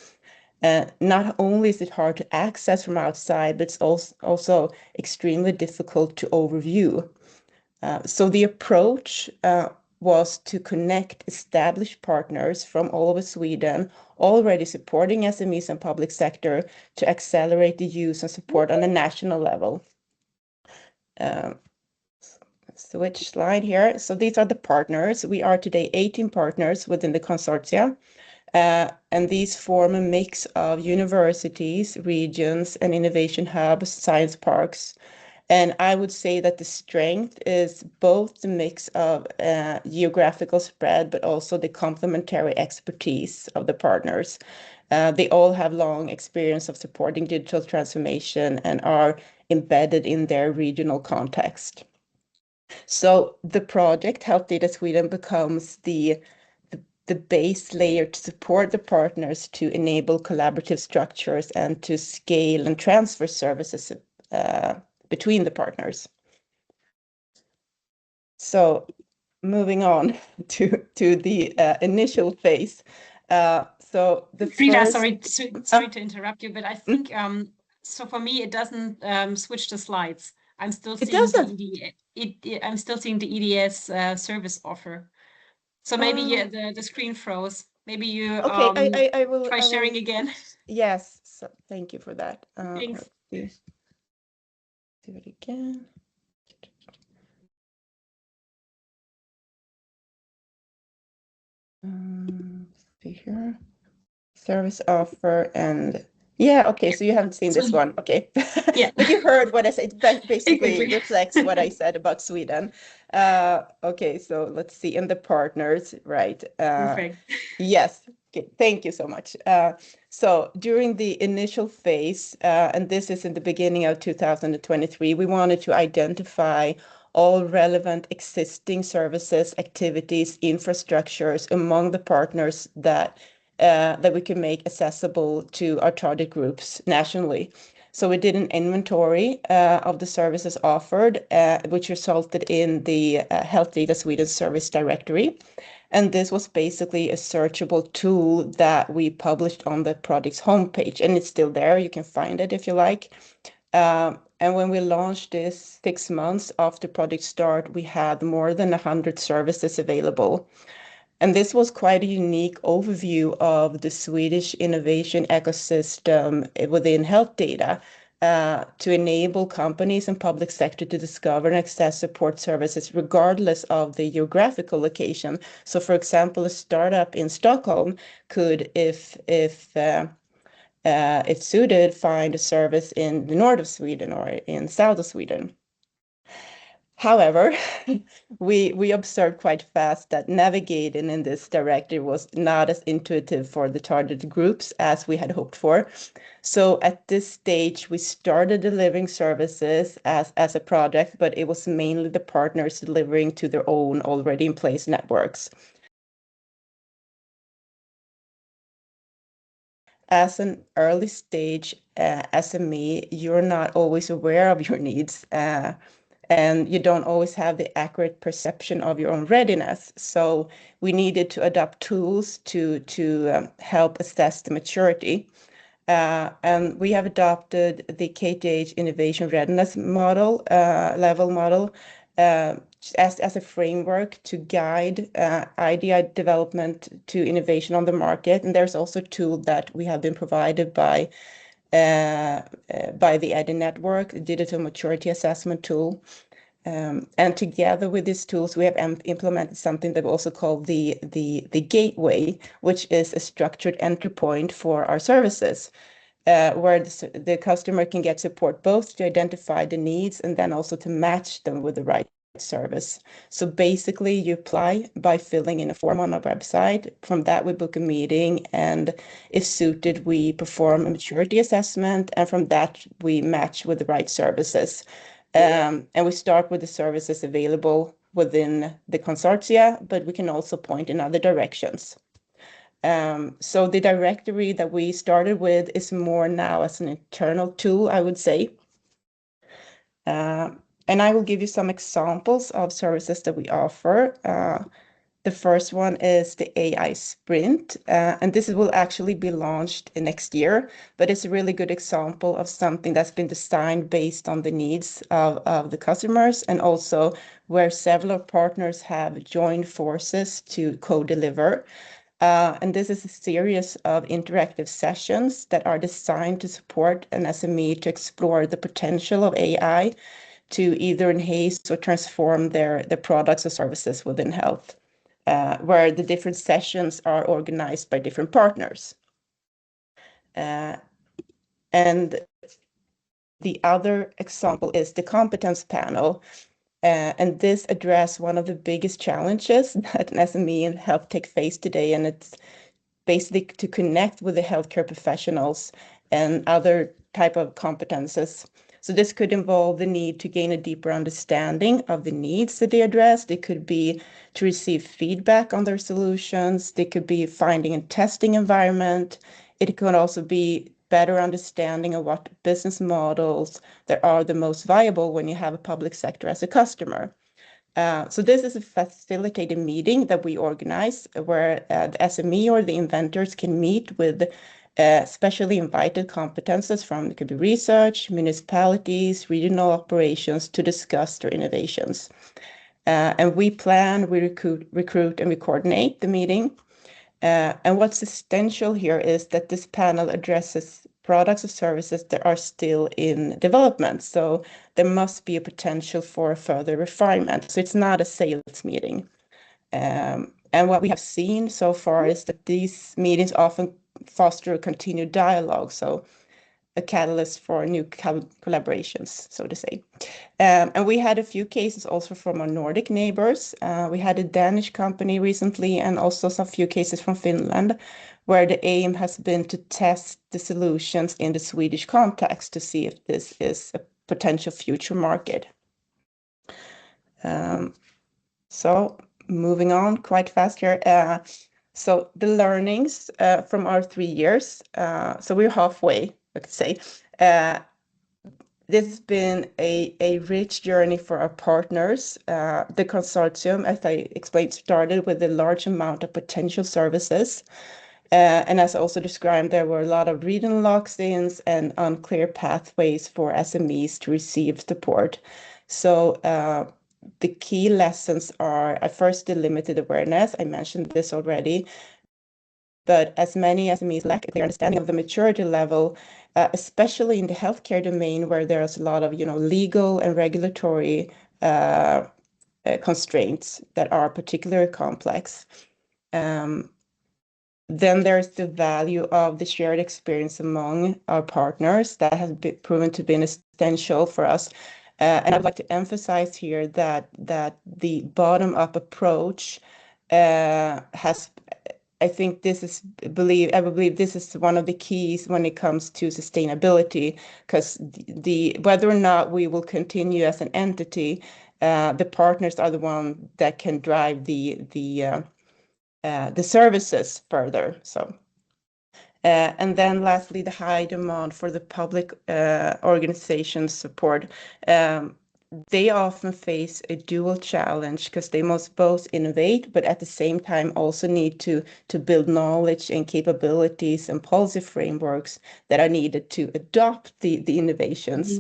Not only is it hard to access from outside, but it's also extremely difficult to overview. So the approach was to connect established partners from all over Sweden, already supporting SMEs and public sector to accelerate the use and support on a national level. Switch slide here. So these are the partners. We are today 18 partners within the consortia. And these form a mix of universities, regions, and innovation hubs, science parks. And I would say that the strength is both the mix of geographical spread, but also the complementary expertise of the partners. They all have long experience of supporting digital transformation and are embedded in their regional context. So the project Health Data Sweden becomes the base layer to support the partners to enable collaborative structures and to scale and transfer services between the partners. So moving on to the initial phase. So the Frida, first... sorry to interrupt you, but I think so for me it doesn't switch the slides. I'm still seeing I'm still seeing the EDS service offer. So maybe the screen froze. Maybe you okay, I will try sharing again. Yes, so thank you for that. Thanks. Let's do it again. See here, service offer and yeah, okay, so you haven't seen this one, okay. Yeah. But you heard what I said, basically Exactly. reflects what I said about Sweden. Okay, so let's see, in the partners, right? Perfect. Yes, okay, thank you so much. So during the initial phase, and this is in the beginning of 2023, we wanted to identify all relevant existing services, activities, infrastructures among the partners that we can make accessible to our target groups nationally. So we did an inventory of the services offered, which resulted in the Health Data Sweden service directory. And this was basically a searchable tool that we published on the project's homepage, and it's still there. You can find it if you like. And when we launched this 6 months after project start, we had more than 100 services available. And this was quite a unique overview of the Swedish innovation ecosystem within health data to enable companies and public sector to discover and access support services regardless of the geographical location. So, for example, a startup in Stockholm could, if suited, find a service in the north of Sweden or in south of Sweden. However, we observed quite fast that navigating in this directory was not as intuitive for the targeted groups as we had hoped for. So at this stage, we started delivering services as a project, but it was mainly the partners delivering to their own already in place networks. As an early stage SME, you're not always aware of your needs. And you don't always have the accurate perception of your own readiness. So we needed to adopt tools to help assess the maturity. And we have adopted the KTH Innovation Readiness Model, level model, as a framework to guide idea development to innovation on the market. And there's also a tool that we have been provided by the EDI network, Digital Maturity Assessment tool. And together with these tools, we have implemented something that we also call the gateway, which is a structured entry point for our services, where the customer can get support both to identify the needs and then also to match them with the right service. So basically, you apply by filling in a form on our website. From that, we book a meeting, and if suited, we perform a maturity assessment, and from that, we match with the right services. And we start with the services available within the consortia, but we can also point in other directions. So the directory that we started with is more now as an internal tool, I would say. And I will give you some examples of services that we offer. The first one is the AI Sprint, and this will actually be launched next year, but it's a really good example of something that's been designed based on the needs of the customers, and also where several partners have joined forces to co-deliver. And this is a series of interactive sessions that are designed to support an SME to explore the potential of AI to either enhance or transform their products or services within health, where the different sessions are organized by different partners. And the other example is the competence panel. And this addresses one of the biggest challenges that an SME in health tech face today, and it's basically to connect with the healthcare professionals and other type of competences. So this could involve the need to gain a deeper understanding of the needs that they address. It could be to receive feedback on their solutions. They could be finding and testing environment. It could also be better understanding of what business models that are the most viable when you have a public sector as a customer. So this is a facilitated meeting that we organize where the SME or the inventors can meet with specially invited competences from, it could be research, municipalities, regional operations to discuss their innovations. And we plan, we recruit, and we coordinate the meeting. And what's essential here is that this panel addresses products or services that are still in development. So there must be a potential for further refinement. So it's not a sales meeting. And what we have seen so far is that these meetings often foster a continued dialogue. So a catalyst for new collaborations, so to say. And we had a few cases also from our Nordic neighbors. We had a Danish company recently and also some few cases from Finland, where the aim has been to test the solutions in the Swedish context to see if this is a potential future market. So moving on quite fast here. So the learnings from our 3 years. So we're halfway, I could say. This has been a rich journey for our partners. The consortium, as I explained, started with a large amount of potential services. And as I also described, there were a lot of regional lock-ins and unclear pathways for SMEs to receive support. So the key lessons are, first, the limited awareness. I mentioned this already. But as many SMEs lack a clear understanding of the maturity level, especially in the healthcare domain, where there's a lot of legal and regulatory constraints that are particularly complex. Then there's the value of the shared experience among our partners that has been proven to be essential for us. And I'd like to emphasize here that the bottom-up approach has, I think this is, I believe this is one of the keys when it comes to sustainability, because whether or not we will continue as an entity, the partners are the one that can drive the services further. So. And then lastly, the high demand for the public organization support. They often face a dual challenge because they must both innovate, but at the same time also need to build knowledge and capabilities and policy frameworks that are needed to adopt the innovations.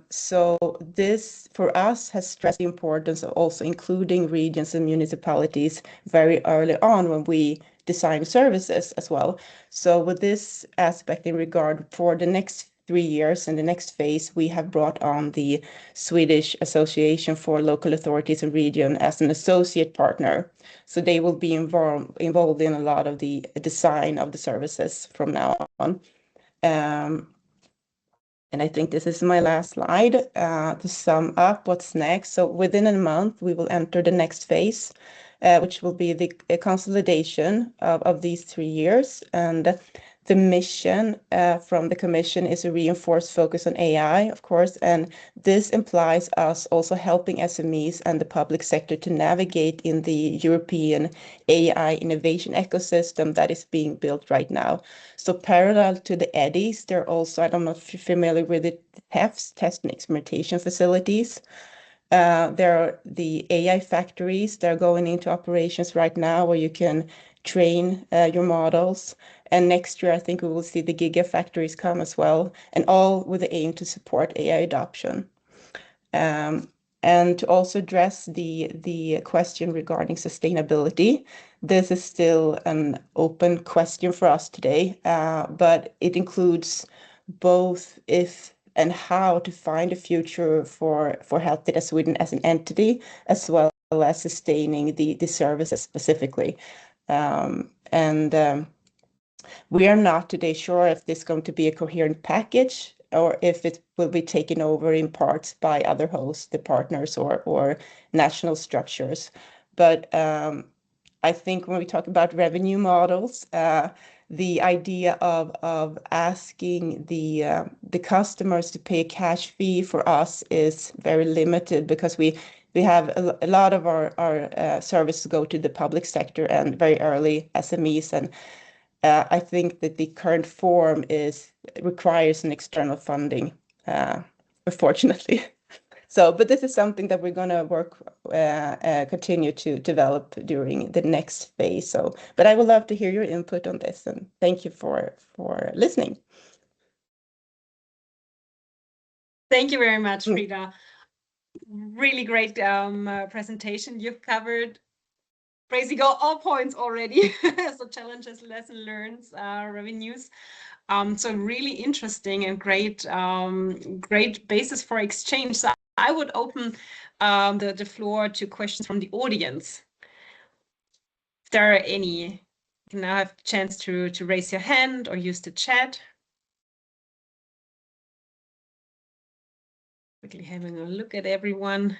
So this, for us, has stressed the importance of also including regions and municipalities very early on when we design services as well. So with this aspect in regard for the next 3 years and the next phase, we have brought on the Swedish Association for Local Authorities and Region as an associate partner. So they will be involved in a lot of the design of the services from now on. And I think this is my last slide to sum up what's next. So within a month, we will enter the next phase, which will be the consolidation of these 3 years. And the mission from the Commission is a reinforced focus on AI, of course, and this implies us also helping SMEs and the public sector to navigate in the European AI innovation ecosystem that is being built right now. So parallel to the EDIs, there are also, I don't know if you're familiar with it, TEFs, test and experimentation facilities. There are the AI factories that are going into operations right now where you can train your models. And next year, I think we will see the gigafactories come as well, and all with the aim to support AI adoption. And to also address the question regarding sustainability, this is still an open question for us today, but it includes both if and how to find a future for Health Data Sweden as an entity, as well as sustaining the services specifically. We are not today sure if this is going to be a coherent package or if it will be taken over in parts by other hosts, the partners or national structures. But I think when we talk about revenue models, the idea of asking the customers to pay a cash fee for us is very limited, because we have a lot of our services go to the public sector and very early SMEs, and I think that the current form requires an external funding, unfortunately. So, but this is something that we're going to continue to develop during the next phase. So, but I would love to hear your input on this, and thank you for listening. Thank you very much, Frida. Really great presentation. You've covered basically all points already. So challenges, lesson learned, revenues. So really interesting and great basis for exchange. So I would open the floor to questions from the audience. If there are any, you can now have a chance to raise your hand or use the chat. Quickly having a look at everyone.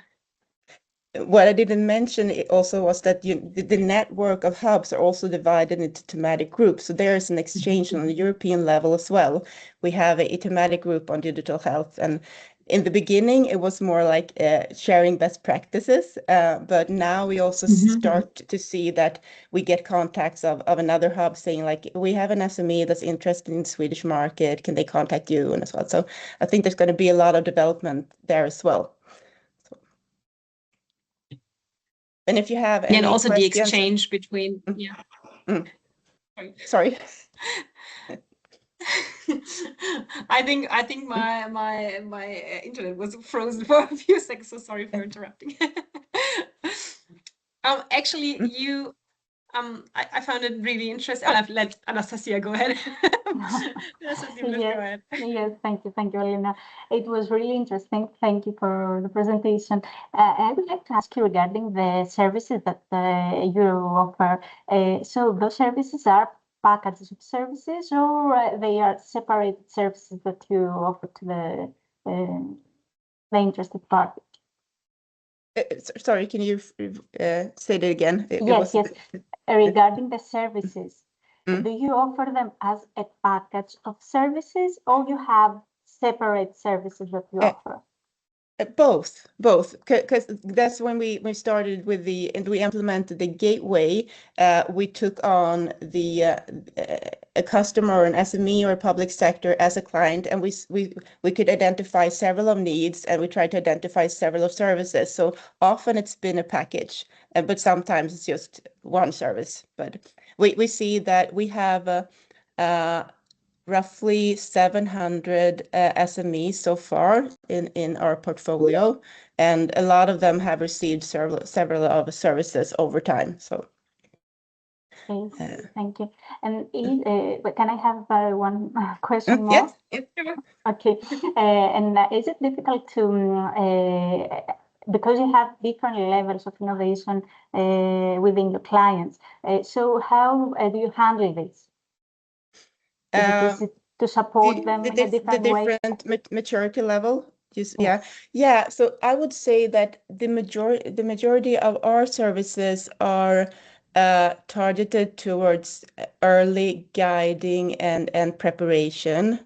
What I didn't mention also was that the network of hubs are also divided into thematic groups. So there is an exchange on the European level as well. We have a thematic group on digital health, and in the beginning it was more like sharing best practices, but now we also start to see that we get contacts of another hub saying, like, we have an SME that's interested in the Swedish market, can they contact you, and as well. So I think there's going to be a lot of development there as well. And if you have any and also questions, the exchange between Sorry. I think my internet was frozen for a few seconds, so sorry for interrupting. Actually, you I found it really interesting. I'll let Anastasia go ahead. Anastasia, please go ahead. Yes, thank you, Elena. It was really interesting. Thank you for the presentation. I would like to ask you regarding the services that you offer. So those services are packages of services, or they are separate services that you offer to the interested party? Sorry, can you say that again? Yes. Regarding the services, do you offer them as a package of services, or you have separate services that you offer? Both, because that's when we started with and we implemented the gateway. We took on a customer or an SME or a public sector as a client, and we could identify several of needs, and we tried to identify several of services. So often it's been a package, but sometimes it's just one service. But we see that we have roughly 700 SMEs so far in our portfolio, and a lot of them have received several of services over time. So thank you. And can I have one question more? Yes. Okay. And is it difficult to because you have different levels of innovation within your clients, so how do you handle this? Is it easy to support them in a different way? The different maturity level. Yeah. So I would say that the majority of our services are targeted towards early guiding and preparation.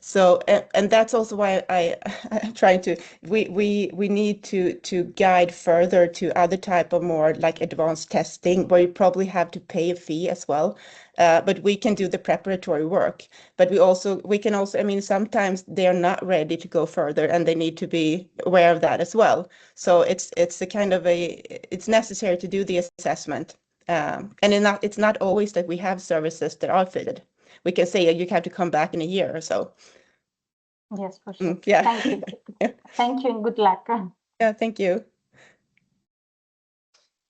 So and that's also why I'm trying to we need to guide further to other type of more like advanced testing, where you probably have to pay a fee as well. But we can do the preparatory work. But we can also, I mean, sometimes they are not ready to go further, and they need to be aware of that as well. So it's a kind of it's necessary to do the assessment. And it's not always that we have services that are fitted. We can say you have to come back in a year or so. Yes, for sure. Yeah. Thank you. Thank you and good luck. Yeah, thank you.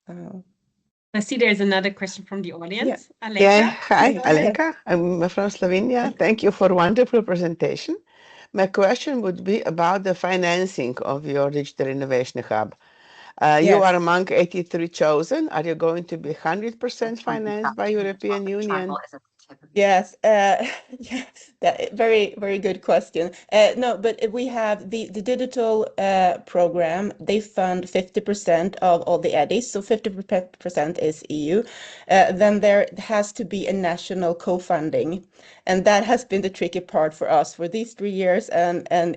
I see there's another question from the audience. Yeah. Alenka. Yeah, hi, Alenka. I'm from Slovenia. Thank you for a wonderful presentation. My question would be about the financing of your Digital Innovation Hub. You are among 83 chosen. Are you going to be 100% financed by European Union? Yes, yeah, very, very good question. No, but we have the digital program. They fund 50% of all the EDIs, so 50% is EU. Then there has to be a national co-funding, and that has been the tricky part for us for these 3 years. And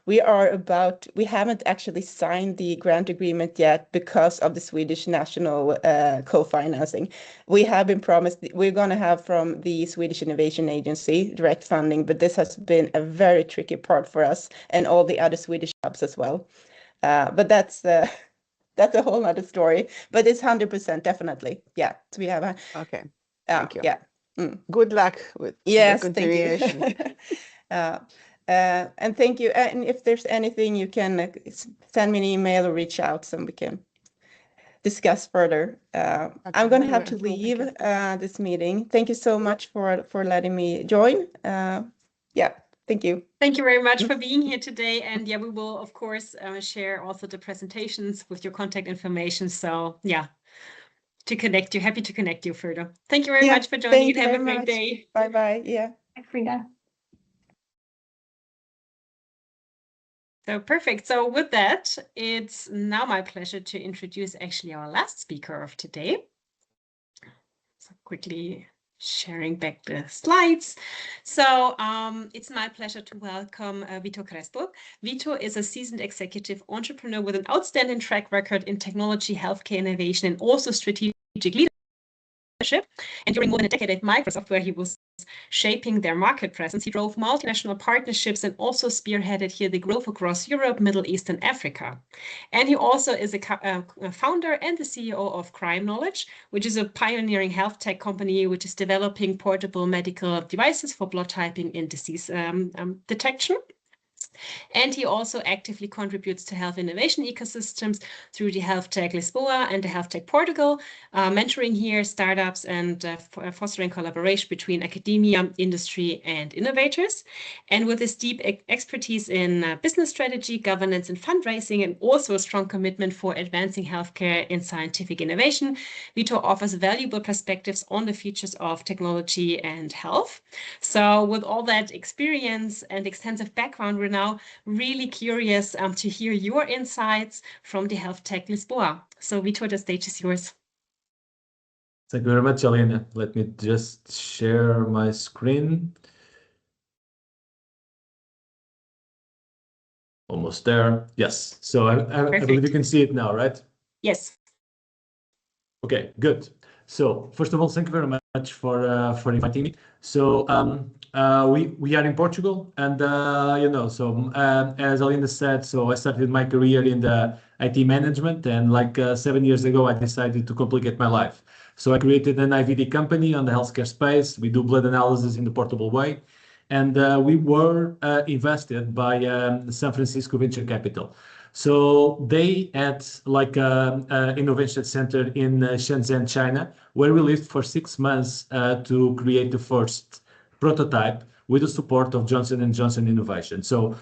we haven't actually signed the grant agreement yet because of the Swedish national co-financing. We have been promised we're going to have from the Swedish Innovation Agency direct funding, but this has been a very tricky part for us and all the other Swedish hubs as well. But that's a whole other story. But it's 100% definitely. Yeah, so we have a Okay, thank you. yeah. Good luck with Yes, the thank you. continuation. And thank you. And if there's anything, you can send me an email or reach out, so we can discuss further. I'm going to have to leave this meeting. Thank you so much for letting me join. Yeah, thank you. Thank you very much for being here today. And yeah, we will, of course, share also the presentations with your contact information. So yeah, happy to connect you further. Thank you very much for joining and have a great day. Bye-bye. Yeah. Bye, Frida. So perfect. So with that, it's now my pleasure to introduce actually our last speaker of today. So quickly sharing back the slides. So it's my pleasure to welcome Vitor Crespo. Vitor is a seasoned executive entrepreneur with an outstanding track record in technology, healthcare innovation, and also strategic leadership. And during more than a decade at Microsoft, where he was shaping their market presence, he drove multinational partnerships and also spearheaded here the growth across Europe, Middle East, and Africa. And he also is a founder and the CEO of Crime Knowledge, which is a pioneering health tech company which is developing portable medical devices for blood typing and disease detection. And he also actively contributes to health innovation ecosystems through the Health Tech Lisboa and the Health Tech Portugal, mentoring here startups and fostering collaboration between academia, industry, and innovators. And with his deep expertise in business strategy, governance, and fundraising, and also a strong commitment for advancing healthcare and scientific innovation, Vitor offers valuable perspectives on the futures of technology and health. So with all that experience and extensive background, we're now really curious to hear your insights from the Health Tech Lisboa. So Vitor, the stage is yours. Thank you very much, Alina. Let me just share my screen. Almost there. Yes. So I believe you can see it now, right? Yes. Okay, good. So first of all, thank you very much for inviting me. So we are in Portugal, and as Alina said, so I started my career in the IT management, and like 7 years ago, I decided to complicate my life. So I created an IVD company on the healthcare space. We do blood analysis in the portable way, and we were invested by San Francisco Venture Capital. So they had like an innovation center in Shenzhen, China, where we lived for 6 months to create the first prototype with the support of Johnson & Johnson Innovation. So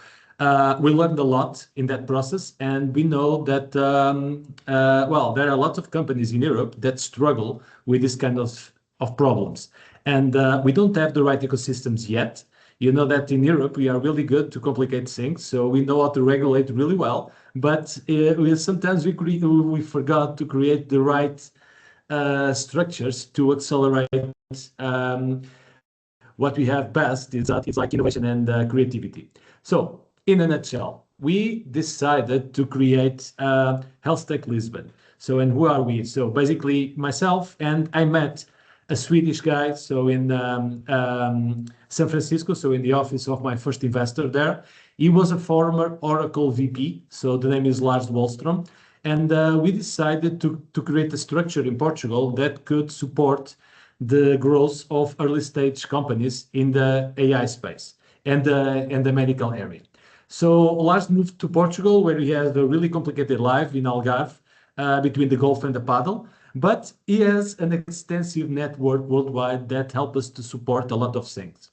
we learned a lot in that process, and we know that, there are lots of companies in Europe that struggle with this kind of problems. And we don't have the right ecosystems yet. You know that in Europe, we are really good to complicate things, so we know how to regulate really well, but sometimes we forgot to create the right structures to accelerate what we have best is like innovation and creativity. So in a nutshell, we decided to create Health Tech Lisbon. So, and who are we? So basically myself, and I met a Swedish guy, so in San Francisco, so in the office of my first investor there. He was a former Oracle VP, so the name is Lars Wallström. And we decided to create a structure in Portugal that could support the growth of early stage companies in the AI space and the medical area. So Lars moved to Portugal, where he has a really complicated life in Algarve, between the golf and the paddle. But he has an extensive network worldwide that helps us to support a lot of things.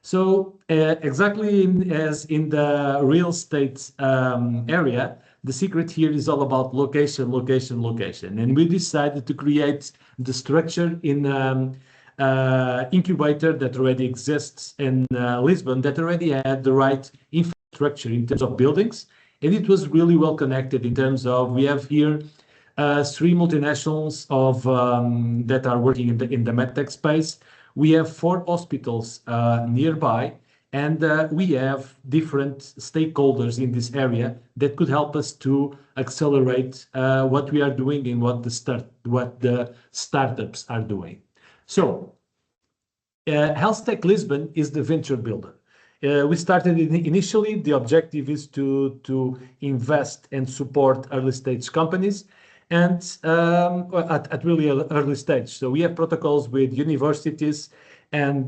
So exactly as in the real estate area, the secret here is all about location, location, location. And we decided to create the structure in incubator that already exists in Lisbon that already had the right infrastructure in terms of buildings. And it was really well connected in terms of, we have here 3 multinationals that are working in the medtech space. We have 4 hospitals nearby, and we have different stakeholders in this area that could help us to accelerate what we are doing and what the startups are doing. So, HealthTech Lisbon is the venture builder. We started initially, the objective is to invest and support early stage companies and at really early stage. So we have protocols with universities and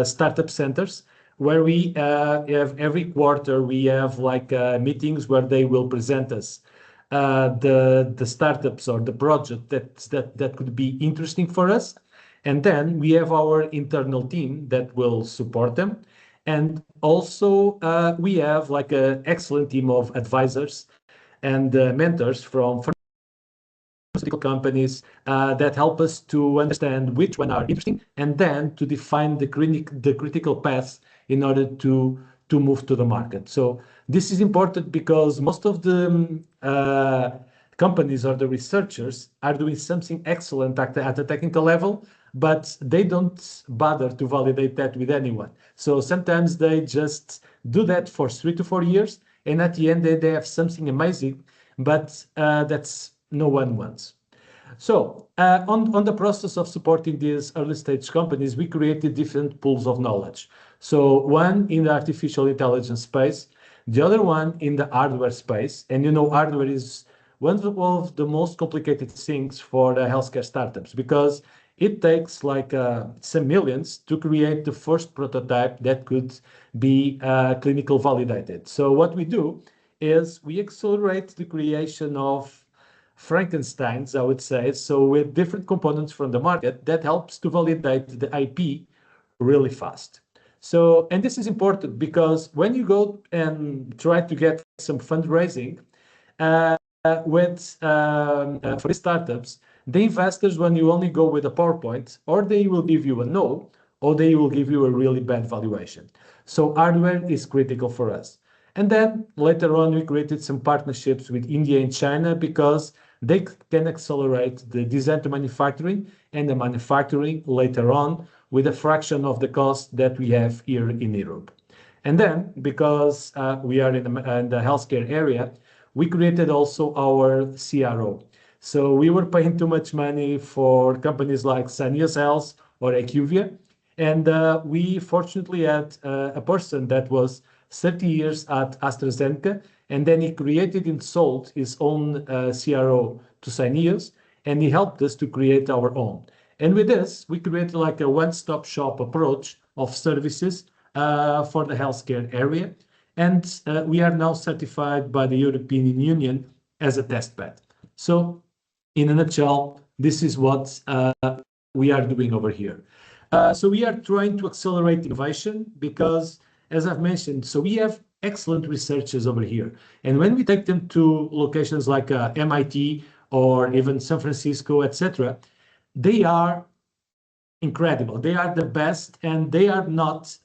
startup centers where we have every quarter, we have like meetings where they will present us the startups or the project that could be interesting for us. And then we have our internal team that will support them. And also we have like an excellent team of advisors and mentors from pharmaceutical companies that help us to understand which one are interesting and then to define the critical path in order to move to the market. So this is important because most of the companies or the researchers are doing something excellent at the technical level, but they don't bother to validate that with anyone. So sometimes they just do that for 3 to 4 years, and at the end they have something amazing, but that's no one wants. So on the process of supporting these early stage companies, we created different pools of knowledge. So one in the artificial intelligence space, the other one in the hardware space. And you know, hardware is one of the most complicated things for the healthcare startups because it takes like some millions to create the first prototype that could be clinical validated. So what we do is we accelerate the creation of Frankensteins, I would say, so with different components from the market that helps to validate the IP really fast. So, and this is important because when you go and try to get some fundraising for these startups, the investors, when you only go with a PowerPoint, or they will give you a no, or they will give you a really bad valuation. So hardware is critical for us. And then later on, we created some partnerships with India and China because they can accelerate the design to manufacturing and the manufacturing later on with a fraction of the cost that we have here in Europe. And then, because we are in the healthcare area, we created also our CRO. So we were paying too much money for companies like Syneos Health or IQVIA. And we fortunately had a person that was 30 years at AstraZeneca, and then he created and sold his own CRO to Syneos, and he helped us to create our own. And with this, we created like a one-stop shop approach of services for the healthcare area. And we are now certified by the European Union as a test bed. So in a nutshell, this is what we are doing over here. So we are trying to accelerate innovation because, as I've mentioned, so we have excellent researchers over here. And when we take them to locations like MIT or even San Francisco, etc., they are incredible. They are the best, and they are not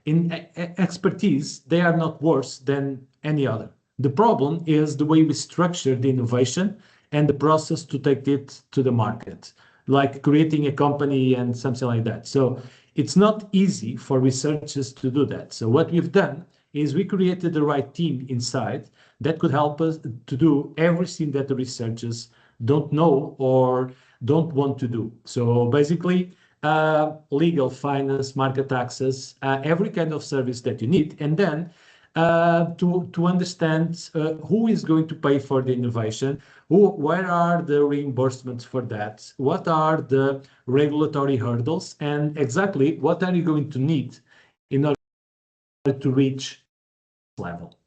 in expertise. They are not worse than any other. The problem is the way we structure the innovation and the process to take it to the market, like creating a company and something like that. So it's not easy for researchers to do that. So what we've done is we created the right team inside that could help us to do everything that the researchers don't know or don't want to do. So basically, legal, finance, market access, every kind of service that you need, and then to understand who is going to pay for the innovation, where are the reimbursements for that, what are the regulatory hurdles, and exactly what are you going to need in order to reach this level.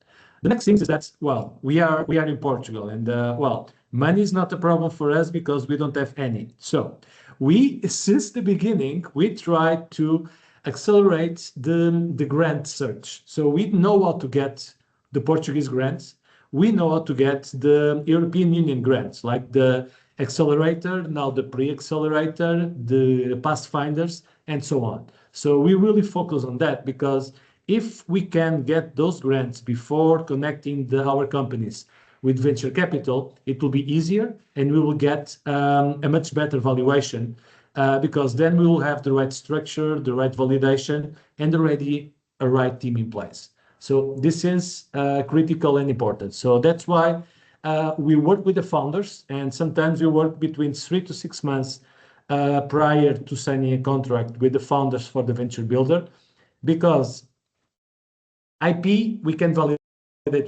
The next thing is that, well, we are in Portugal, and well, money is not a problem for us because we don't have any. So we, since the beginning, we tried to accelerate the grant search. So we know how to get the Portuguese grants. We know how to get the European Union grants, like the accelerator, now the pre-accelerator, the pathfinders, and so on. So we really focus on that because if we can get those grants before connecting our companies with venture capital, it will be easier and we will get a much better valuation because then we will have the right structure, the right validation, and already a right team in place. So this is critical and important. So that's why we work with the founders, and sometimes we work between 3 to 6 months prior to signing a contract with the founders for the venture builder, because IP, we can validate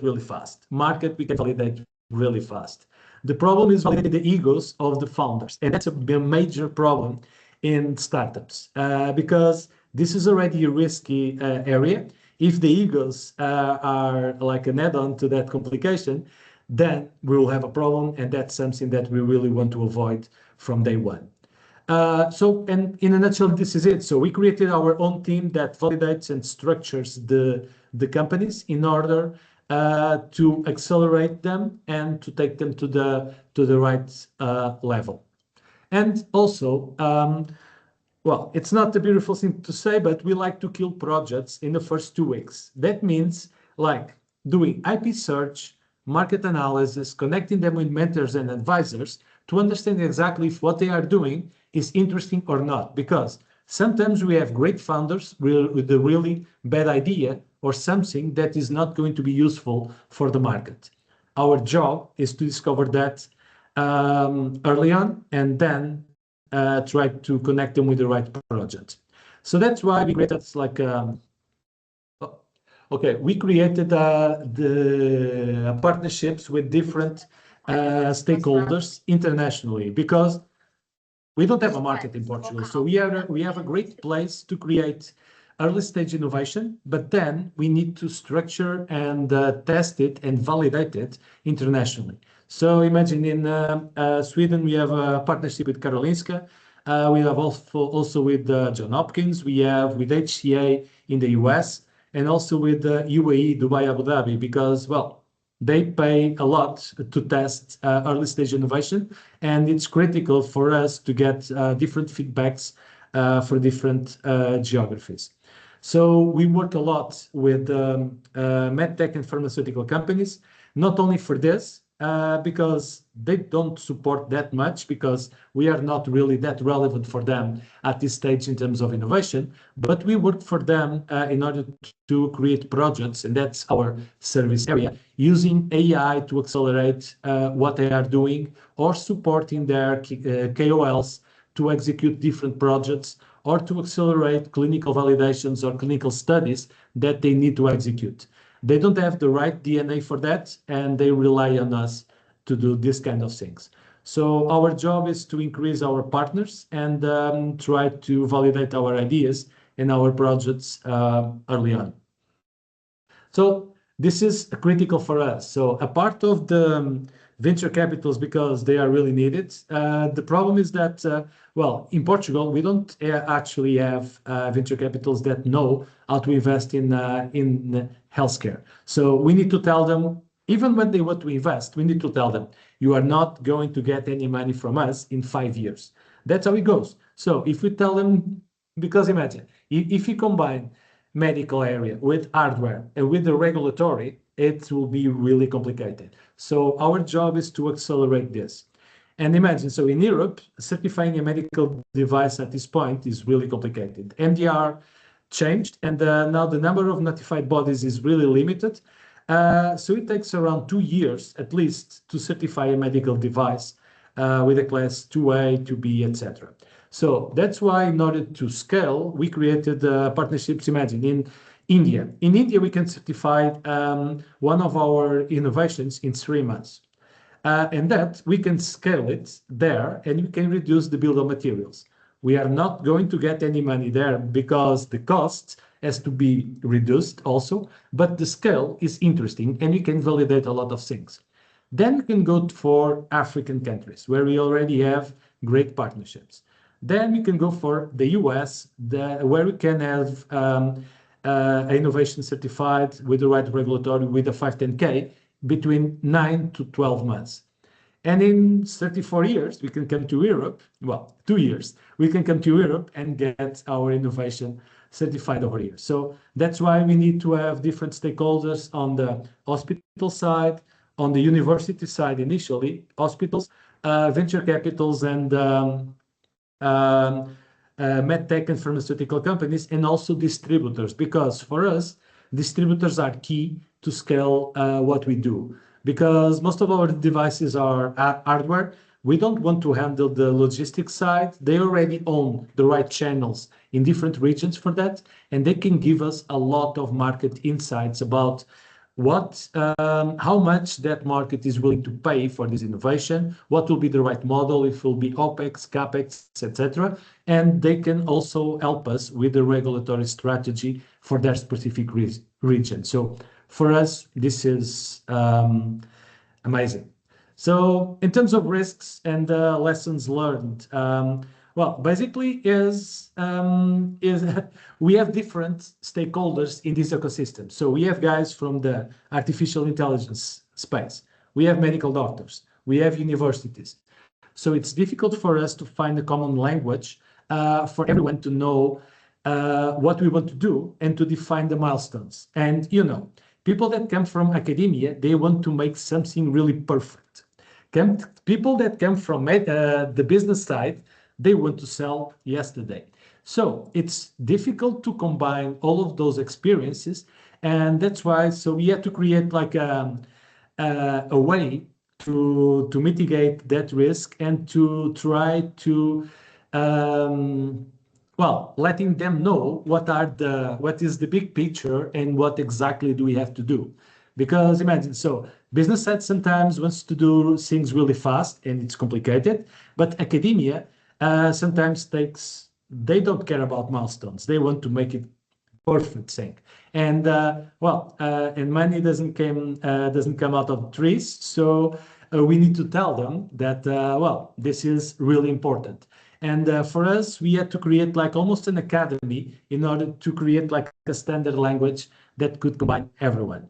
really fast. Market, we can validate really fast. The problem is validating the egos of the founders, and that's a major problem in startups because this is already a risky area. If the egos are like an add-on to that complication, then we will have a problem, and that's something that we really want to avoid from day one. So, and in a nutshell, this is it. So we created our own team that validates and structures the companies in order to accelerate them and to take them to the right level. And also, well, it's not a beautiful thing to say, but we like to kill projects in the first 2 weeks. That means like doing IP search, market analysis, connecting them with mentors and advisors to understand exactly if what they are doing is interesting or not. Because sometimes we have great founders with a really bad idea or something that is not going to be useful for the market. Our job is to discover that early on and then try to connect them with the right project. So that's why we created like we created the partnerships with different stakeholders internationally, because we don't have a market in Portugal. So we have a great place to create early stage innovation, but then we need to structure and test it and validate it internationally. So imagine in Sweden, we have a partnership with Karolinska. We have also with John Hopkins. We have with HCA in the US, and also with UAE, Dubai, Abu Dhabi, because, well, they pay a lot to test early stage innovation, and it's critical for us to get different feedbacks for different geographies. So we work a lot with medtech and pharmaceutical companies, not only for this, because they don't support that much, because we are not really that relevant for them at this stage in terms of innovation, but we work for them in order to create projects, and that's our service area, using AI to accelerate what they are doing, or supporting their KOLs to execute different projects, or to accelerate clinical validations or clinical studies that they need to execute. They don't have the right DNA for that, and they rely on us to do this kind of things. So our job is to increase our partners and try to validate our ideas and our projects early on. So this is critical for us. So a part of the venture capitals, because they are really needed. The problem is that, well, in Portugal, we don't actually have venture capitals that know how to invest in healthcare. So we need to tell them, even when they want to invest, we need to tell them, you are not going to get any money from us in 5 years. That's how it goes. So if we tell them, because imagine, if you combine medical area with hardware and with the regulatory, it will be really complicated. So our job is to accelerate this. And imagine, so in Europe, certifying a medical device at this point is really complicated. MDR changed, and now the number of notified bodies is really limited. So it takes around 2 years, at least, to certify a medical device with a class 2A, 2B, etc. So that's why, in order to scale, we created partnerships. Imagine in India. In India, we can certify one of our innovations in 3 months. And that we can scale it there, and we can reduce the bill of materials. We are not going to get any money there because the cost has to be reduced also, but the scale is interesting, and you can validate a lot of things. Then we can go for African countries where we already have great partnerships. Then we can go for the US, where we can have innovation certified with the right regulatory with a 510K between 9 to 12 months. And in 34 years, we can come to Europe, well, 2 years, we can come to Europe and get our innovation certified over here. So that's why we need to have different stakeholders on the hospital side, on the university side initially, hospitals, venture capitals, and medtech and pharmaceutical companies, and also distributors, because for us, distributors are key to scale what we do. Because most of our devices are hardware, we don't want to handle the logistics side. They already own the right channels in different regions for that, and they can give us a lot of market insights about how much that market is willing to pay for this innovation, what will be the right model, if it will be OPEX, CAPEX, etc. And they can also help us with the regulatory strategy for their specific region. So for us, this is amazing. So in terms of risks and lessons learned, well, basically is we have different stakeholders in this ecosystem. So we have guys from the artificial intelligence space. We have medical doctors. We have universities. So it's difficult for us to find a common language for everyone to know what we want to do and to define the milestones. And, you know, people that come from academia, they want to make something really perfect. People that come from the business side, they want to sell yesterday. So it's difficult to combine all of those experiences. And that's why, so we had to create like a way to mitigate that risk and to try to, well, letting them know what is the big picture and what exactly do we have to do. Because imagine, so business side sometimes wants to do things really fast and it's complicated, but academia sometimes they don't care about milestones. They want to make it perfect thing. And well, and money doesn't come out of trees. So we need to tell them that, well, this is really important. And for us, we had to create like almost an academy in order to create like a standard language that could combine everyone.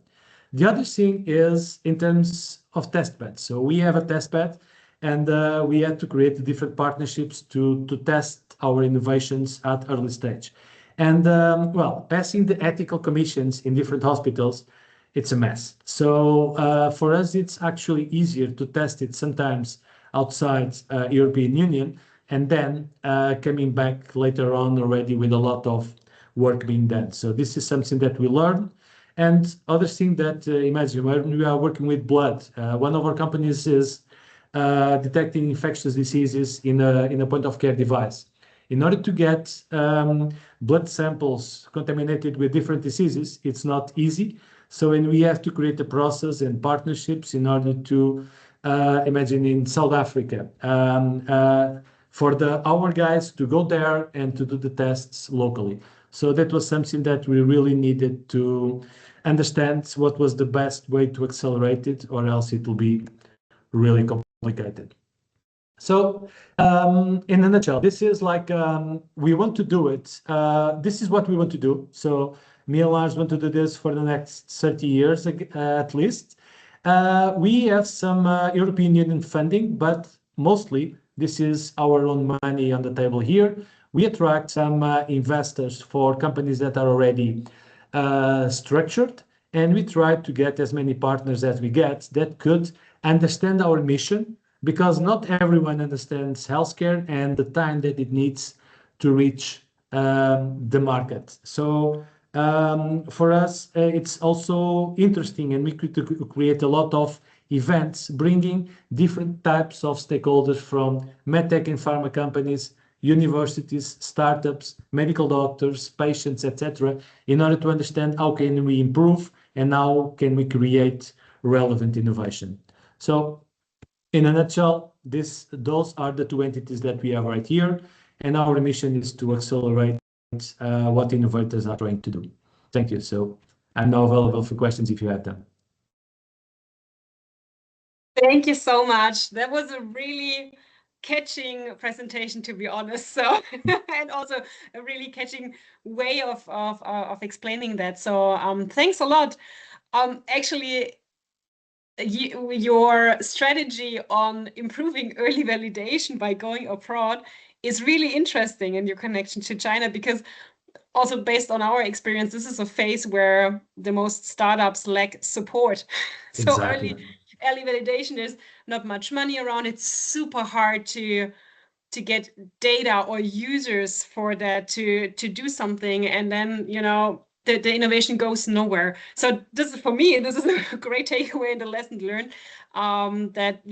The other thing is in terms of testbed. So we have a testbed, and we had to create different partnerships to test our innovations at early stage. And well, passing the ethical commissions in different hospitals, it's a mess. So for us, it's actually easier to test it sometimes outside European Union, and then coming back later on already with a lot of work being done. So this is something that we learn. And other thing that imagine when we are working with blood, one of our companies is detecting infectious diseases in a point of care device. In order to get blood samples contaminated with different diseases, it's not easy. So when we have to create a process and partnerships in order to imagine in South Africa, for our guys to go there and to do the tests locally. So that was something that we really needed to understand what was the best way to accelerate it, or else it will be really complicated. So in a nutshell, this is like, we want to do it. This is what we want to do. So me and Lars want to do this for the next 30 years at least. We have some European Union funding, but mostly this is our own money on the table here. We attract some investors for companies that are already structured, and we try to get as many partners as we get that could understand our mission, because not everyone understands healthcare and the time that it needs to reach the market. So for us, it's also interesting, and we could create a lot of events bringing different types of stakeholders from medtech and pharma companies, universities, startups, medical doctors, patients, etc., in order to understand how can we improve and how can we create relevant innovation. So in a nutshell, those are the two entities that we have right here, and our mission is to accelerate what innovators are trying to do. Thank you. So I'm now available for questions if you have them. Thank you so much. That was a really catching presentation, to be honest. So and also a really catching way of explaining that. So thanks a lot. Actually, your strategy on improving early validation by going abroad is really interesting in your connection to China, because also based on our experience, this is a phase where the most startups lack support. So Exactly. early validation, there's not much money around. It's super hard to get data or users for that to do something, and then the innovation goes nowhere. So this is, for me, this is a great takeaway and a lesson learned, that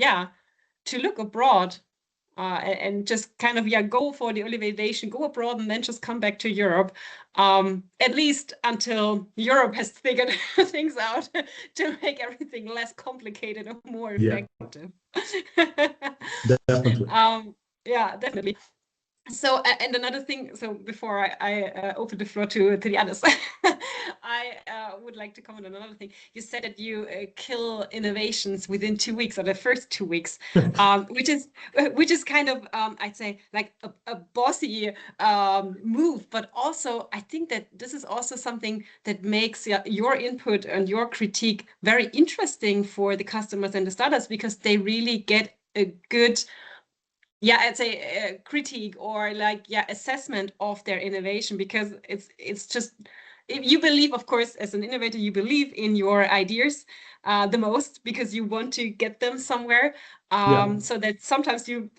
to look abroad and just kind of go for the early validation, go abroad, and then just come back to Europe, at least until Europe has figured things out to make everything less complicated and more effective. Definitely. Yeah, definitely. So, and another thing, so before I open the floor to the others, I would like to comment on another thing. You said that you kill innovations within 2 weeks, or the first 2 weeks, which is kind of, I'd say, like a bossy move. But also, I think that this is also something that makes your input and your critique very interesting for the customers and the startups, because they really get a good, I'd say a critique or assessment of their innovation, because it's just, if you believe, of course, as an innovator, you believe in your ideas the most, because you want to get them somewhere. So that sometimes you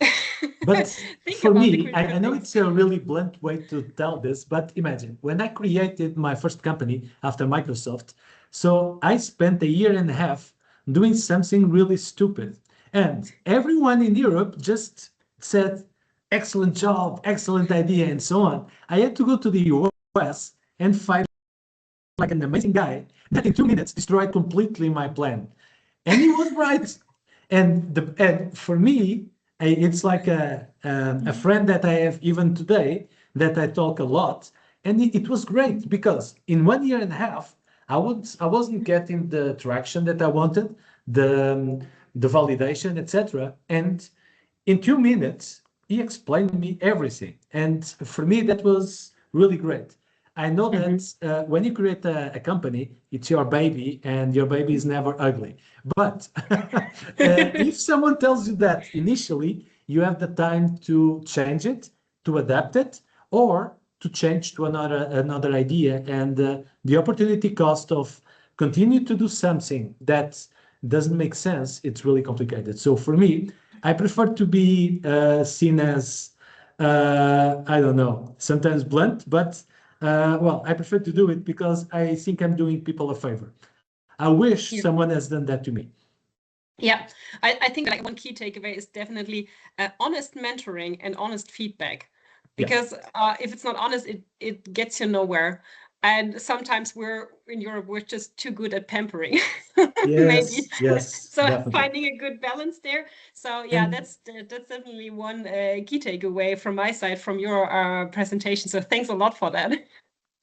But think for about the me, critical I know things. it's a really blunt way to tell this, but imagine when I created my first company after Microsoft, so I spent a year and a half doing something really stupid. And everyone in Europe just said, excellent job, excellent idea, and so on. I had to go to the US and fight like an amazing guy that in 2 minutes destroyed completely my plan. And he was right. And for me, it's like a friend that I have even today that I talk a lot. And it was great because in 1 year and a half, I wasn't getting the traction that I wanted, the validation, etc. And in 2 minutes, he explained me everything. And for me, that was really great. I know that when you create a company, it's your baby, and your baby is never ugly. But if someone tells you that initially, you have the time to change it, to adapt it, or to change to another idea. And the opportunity cost of continue to do something that doesn't make sense, it's really complicated. So for me, I prefer to be seen as, I don't know, sometimes blunt, but well, I prefer to do it because I think I'm doing people a favor. I wish someone has done that to me. Yeah, I think like one key takeaway is definitely honest mentoring and honest feedback, because if it's not honest, it gets you nowhere. And sometimes we're in Europe, we're just too good at pampering, maybe. Yes, So definitely. finding a good balance there. So yeah, that's definitely one key takeaway from my side from your presentation. So thanks a lot for that.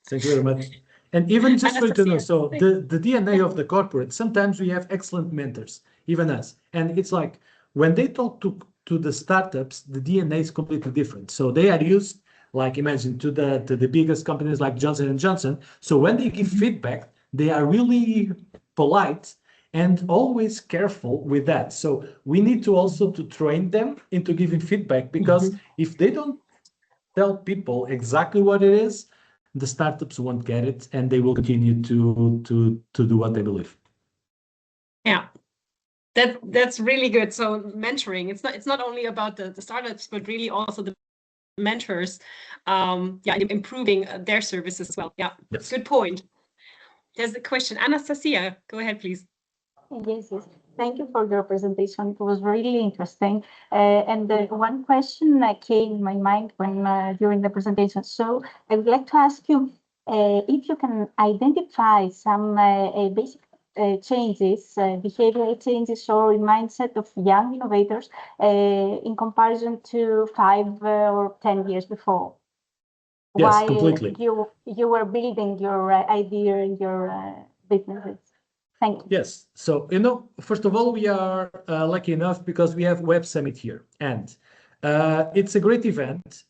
Thank you very much. And even just for you to know, Anastasia, so the DNA of the corporate, sometimes we have excellent mentors, even us. And it's like when they talk to the startups, the DNA is completely different. So they are used, like imagine, to the biggest companies like Johnson & Johnson. So when they give feedback, they are really polite and always careful with that. So we need to also to train them into giving feedback, because if they don't tell people exactly what it is, the startups won't get it, and they will continue to do what they believe. Yeah, that's really good. So mentoring, it's not only about the startups, but really also the mentors, improving their services as well. Yeah, Yes. Good point. There's a question. Anastasia, go ahead, please. Yes. Thank you for your presentation. It was really interesting. And one question came in my mind when during the presentation. So I would like to ask you if you can identify some basic changes, behavioral changes or mindset of young innovators in comparison to 5 or 10 years before. Yes, while completely. you were building your idea and your businesses. Thank you. Yes. So, first of all, we are lucky enough because we have Web Summit here, and it's a great event.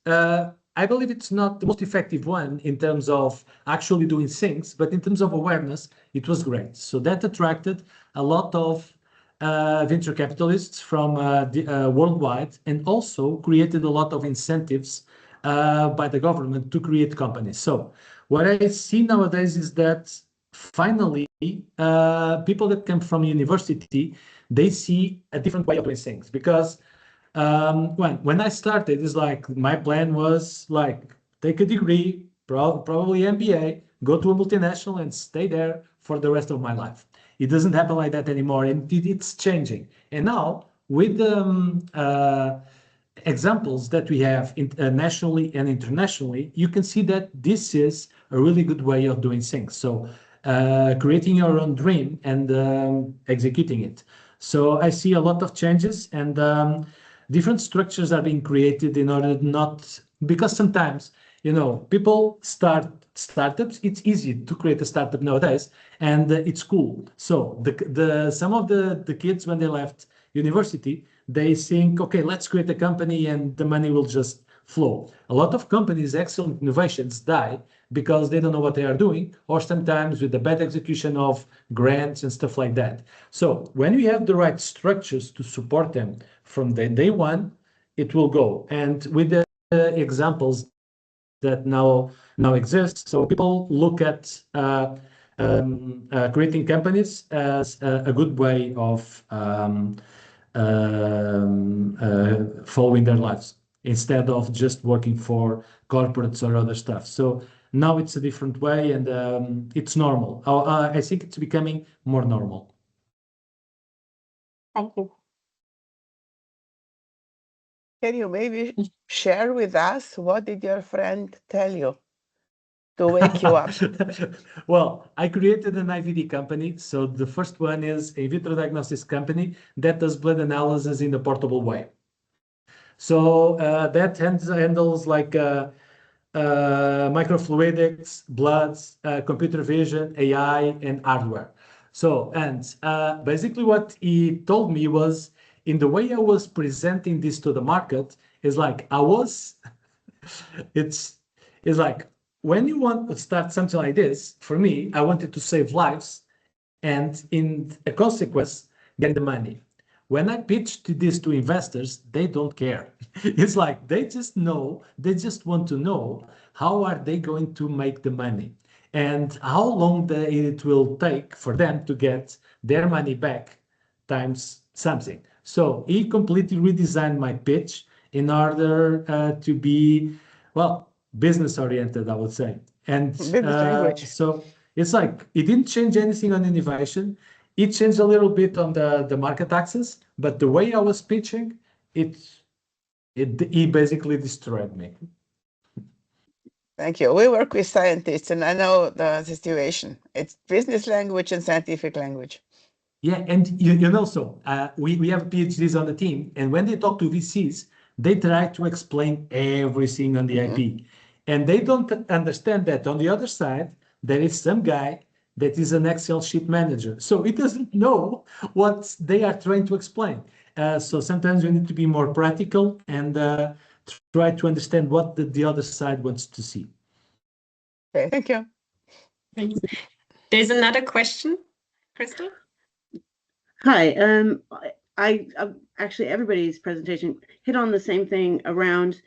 I believe it's not the most effective one in terms of actually doing things, but in terms of awareness, it was great. So that attracted a lot of venture capitalists from worldwide, and also created a lot of incentives by the government to create companies. So what I see nowadays is that finally people that come from university, they see a different way of doing things, because when I started, it's like my plan was like take a degree, probably MBA, go to a multinational and stay there for the rest of my life. It doesn't happen like that anymore, and it's changing. And now with the examples that we have nationally and internationally, you can see that this is a really good way of doing things. So creating your own dream and executing it. So I see a lot of changes, and different structures are being created in order not, because sometimes, you know, people start startups. It's easy to create a startup nowadays, and it's cool. So some of the kids, when they left university, they think, okay, let's create a company and the money will just flow. A lot of companies, excellent innovations, die because they don't know what they are doing, or sometimes with the bad execution of grants and stuff like that. So when we have the right structures to support them from the day one, it will go. And with the examples that now exist, so people look at creating companies as a good way of following their lives, instead of just working for corporates or other stuff. So now it's a different way, and it's normal. I think it's becoming more normal. Thank you. Can you maybe share with us what did your friend tell you to wake you up? Well, I created an IVD company. So the first one is a vitro diagnostics company that does blood analysis in a portable way. So that handles like microfluidics, bloods, computer vision, AI, and hardware. So, and basically what he told me was, in the way I was presenting this to the market, is like it's like, when you want to start something like this, for me, I wanted to save lives and in a consequence, get the money. When I pitched this to investors, they don't care. It's like they just want to know how are they going to make the money and how long it will take for them to get their money back times something. So he completely redesigned my pitch in order to be, well, business oriented, I would say. And so it's like, it didn't change anything on innovation. It changed a little bit on the market access, but the way I was pitching, he basically destroyed me. Thank you. We work with scientists, and I know the situation. It's business language and scientific language. Yeah, and you know, so we have PhDs on the team, and when they talk to VCs, they try to explain everything on the IP, and they don't understand that on the other side, there is some guy that is an Excel sheet manager. So he doesn't know what they are trying to explain. So sometimes we need to be more practical and try to understand what the other side wants to see. Okay, thank you. Thanks. There's another question, Crystal. Hi. I actually, everybody's presentation hit on the same thing around,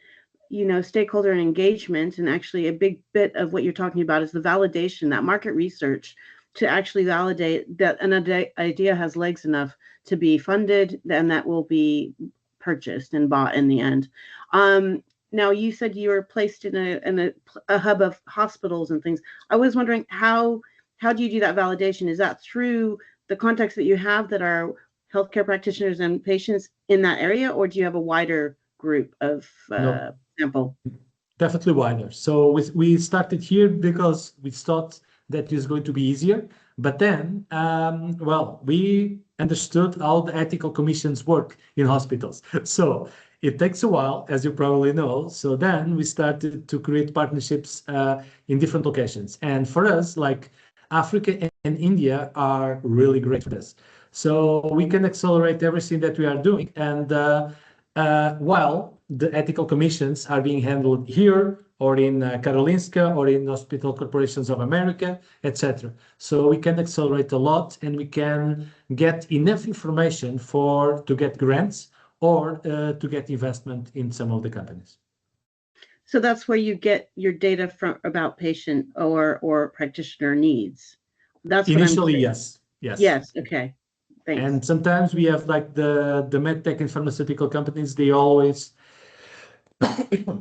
you know, stakeholder engagement, and actually a big bit of what you're talking about is the validation, that market research to actually validate that an idea has legs enough to be funded, and that will be purchased and bought in the end. Now, you said you were placed in a hub of hospitals and things. I was wondering, how do you do that validation? Is that through the contacts that you have that are healthcare practitioners and patients in that area, or do you have a wider group of sample? Definitely wider. So we started here because we thought that it was going to be easier, but then, well, we understood how the ethical commissions work in hospitals. So it takes a while, as you probably know. So then we started to create partnerships in different locations. And for us, like Africa and India are really great for this. So we can accelerate everything that we are doing. And while the ethical commissions are being handled here or in Karolinska, or in Hospital Corporations of America, etc. So we can accelerate a lot, and we can get enough information to get grants or to get investment in some of the companies. So that's where you get your data from about patient or practitioner needs. That's Initially, what I'm yes. Yes. Yes. Okay. Thanks. And sometimes we have like the medtech and pharmaceutical companies, they always,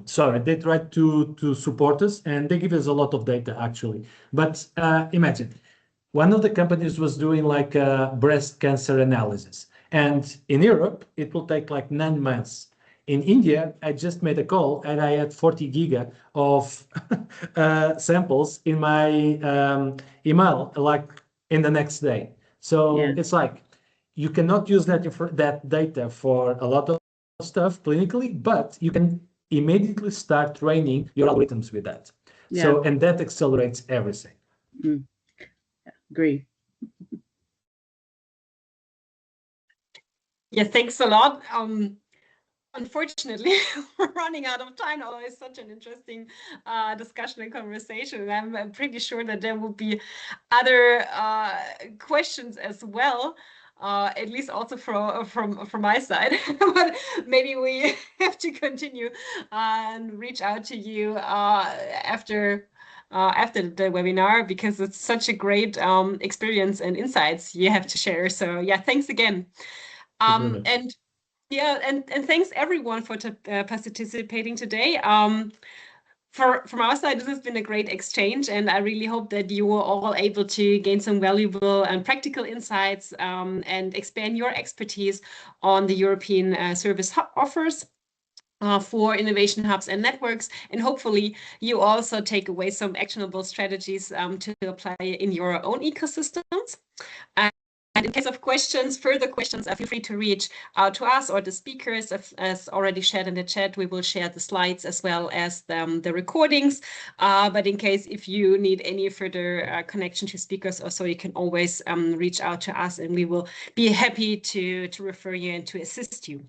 sorry, they try to support us, and they give us a lot of data actually. But imagine, one of the companies was doing like a breast cancer analysis, and in Europe, it will take like 9 months. In India, I just made a call and I had 40 giga of samples in my email, like in the next day. So Yeah. it's like, you cannot use that data for a lot of stuff clinically, but you can immediately start training your algorithms with that. Yeah. So, and that accelerates everything. Mm. Yeah, agree. Yeah, thanks a lot. Unfortunately, we're running out of time. Although it's such an interesting discussion and conversation, and I'm pretty sure that there will be other questions as well. At least also from my side, but maybe we have to continue and reach out to you after the webinar, because it's such a great experience and insights you have to share. So yeah, thanks again. And yeah, and thanks everyone for participating today. From our side, this has been a great exchange, and I really hope that you were all able to gain some valuable and practical insights and expand your expertise on the European Service Hub offers for innovation hubs and networks. And hopefully you also take away some actionable strategies to apply in your own ecosystems. And in case of further questions, feel free to reach out to us or the speakers. As already shared in the chat, we will share the slides as well as the recordings. But in case if you need any further connection to speakers or so, you can always reach out to us, and we will be happy to refer you and to assist you.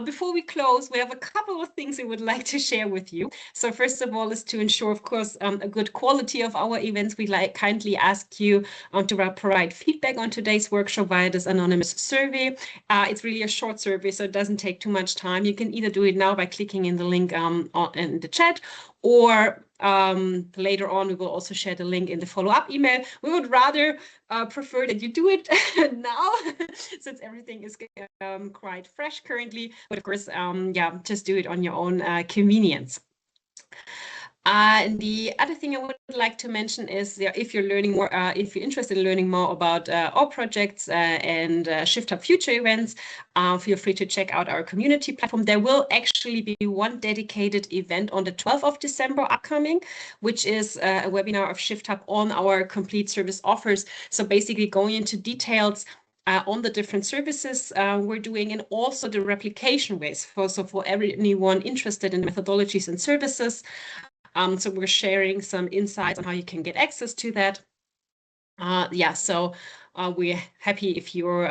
Before we close, we have a couple of things we would like to share with you. So first of all is to ensure, of course, a good quality of our events. We kindly ask you to provide feedback on today's workshop via this anonymous survey. It's really a short survey, so it doesn't take too much time. You can either do it now by clicking in the link in the chat, or later on we will also share the link in the follow-up email. We would rather prefer that you do it now, since everything is quite fresh currently. But of course, yeah, just do it on your own convenience. And the other thing I would like to mention is, if you're learning more, if you're interested in learning more about our projects and Shift Hub future events, feel free to check out our community platform. There will actually be one dedicated event on the 12th of December upcoming, which is a webinar of Shift Hub on our complete service offers. So basically going into details on the different services we're doing, and also the replication ways for anyone interested in methodologies and services. So we're sharing some insights on how you can get access to that. Yeah, so we're happy if you're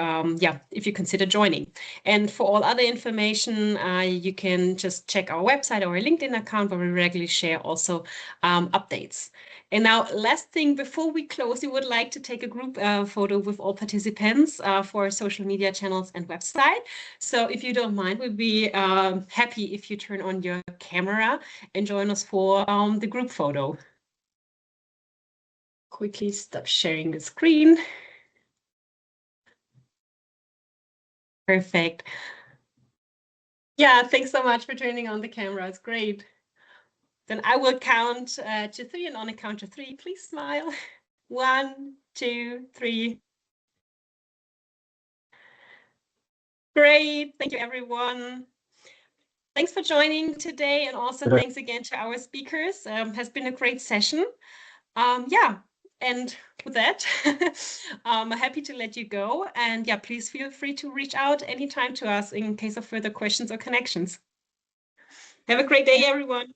if you consider joining. And for all other information, you can just check our website or our LinkedIn account, where we regularly share also updates. And now, last thing before we close, we would like to take a group photo with all participants for our social media channels and website. So if you don't mind, we'd be happy if you turn on your camera and join us for the group photo. Quickly stop sharing the screen. Perfect. Yeah, thanks so much for turning on the camera. It's great. Then I will count to 3, and on a count of 3, please smile. 1, 2, 3. Great. Thank you, everyone. Thanks for joining today, and also thanks again to our speakers. Has been a great session. Yeah, and with that, I'm happy to let you go. And yeah, please feel free to reach out anytime to us in case of further questions or connections. Have a great day, everyone.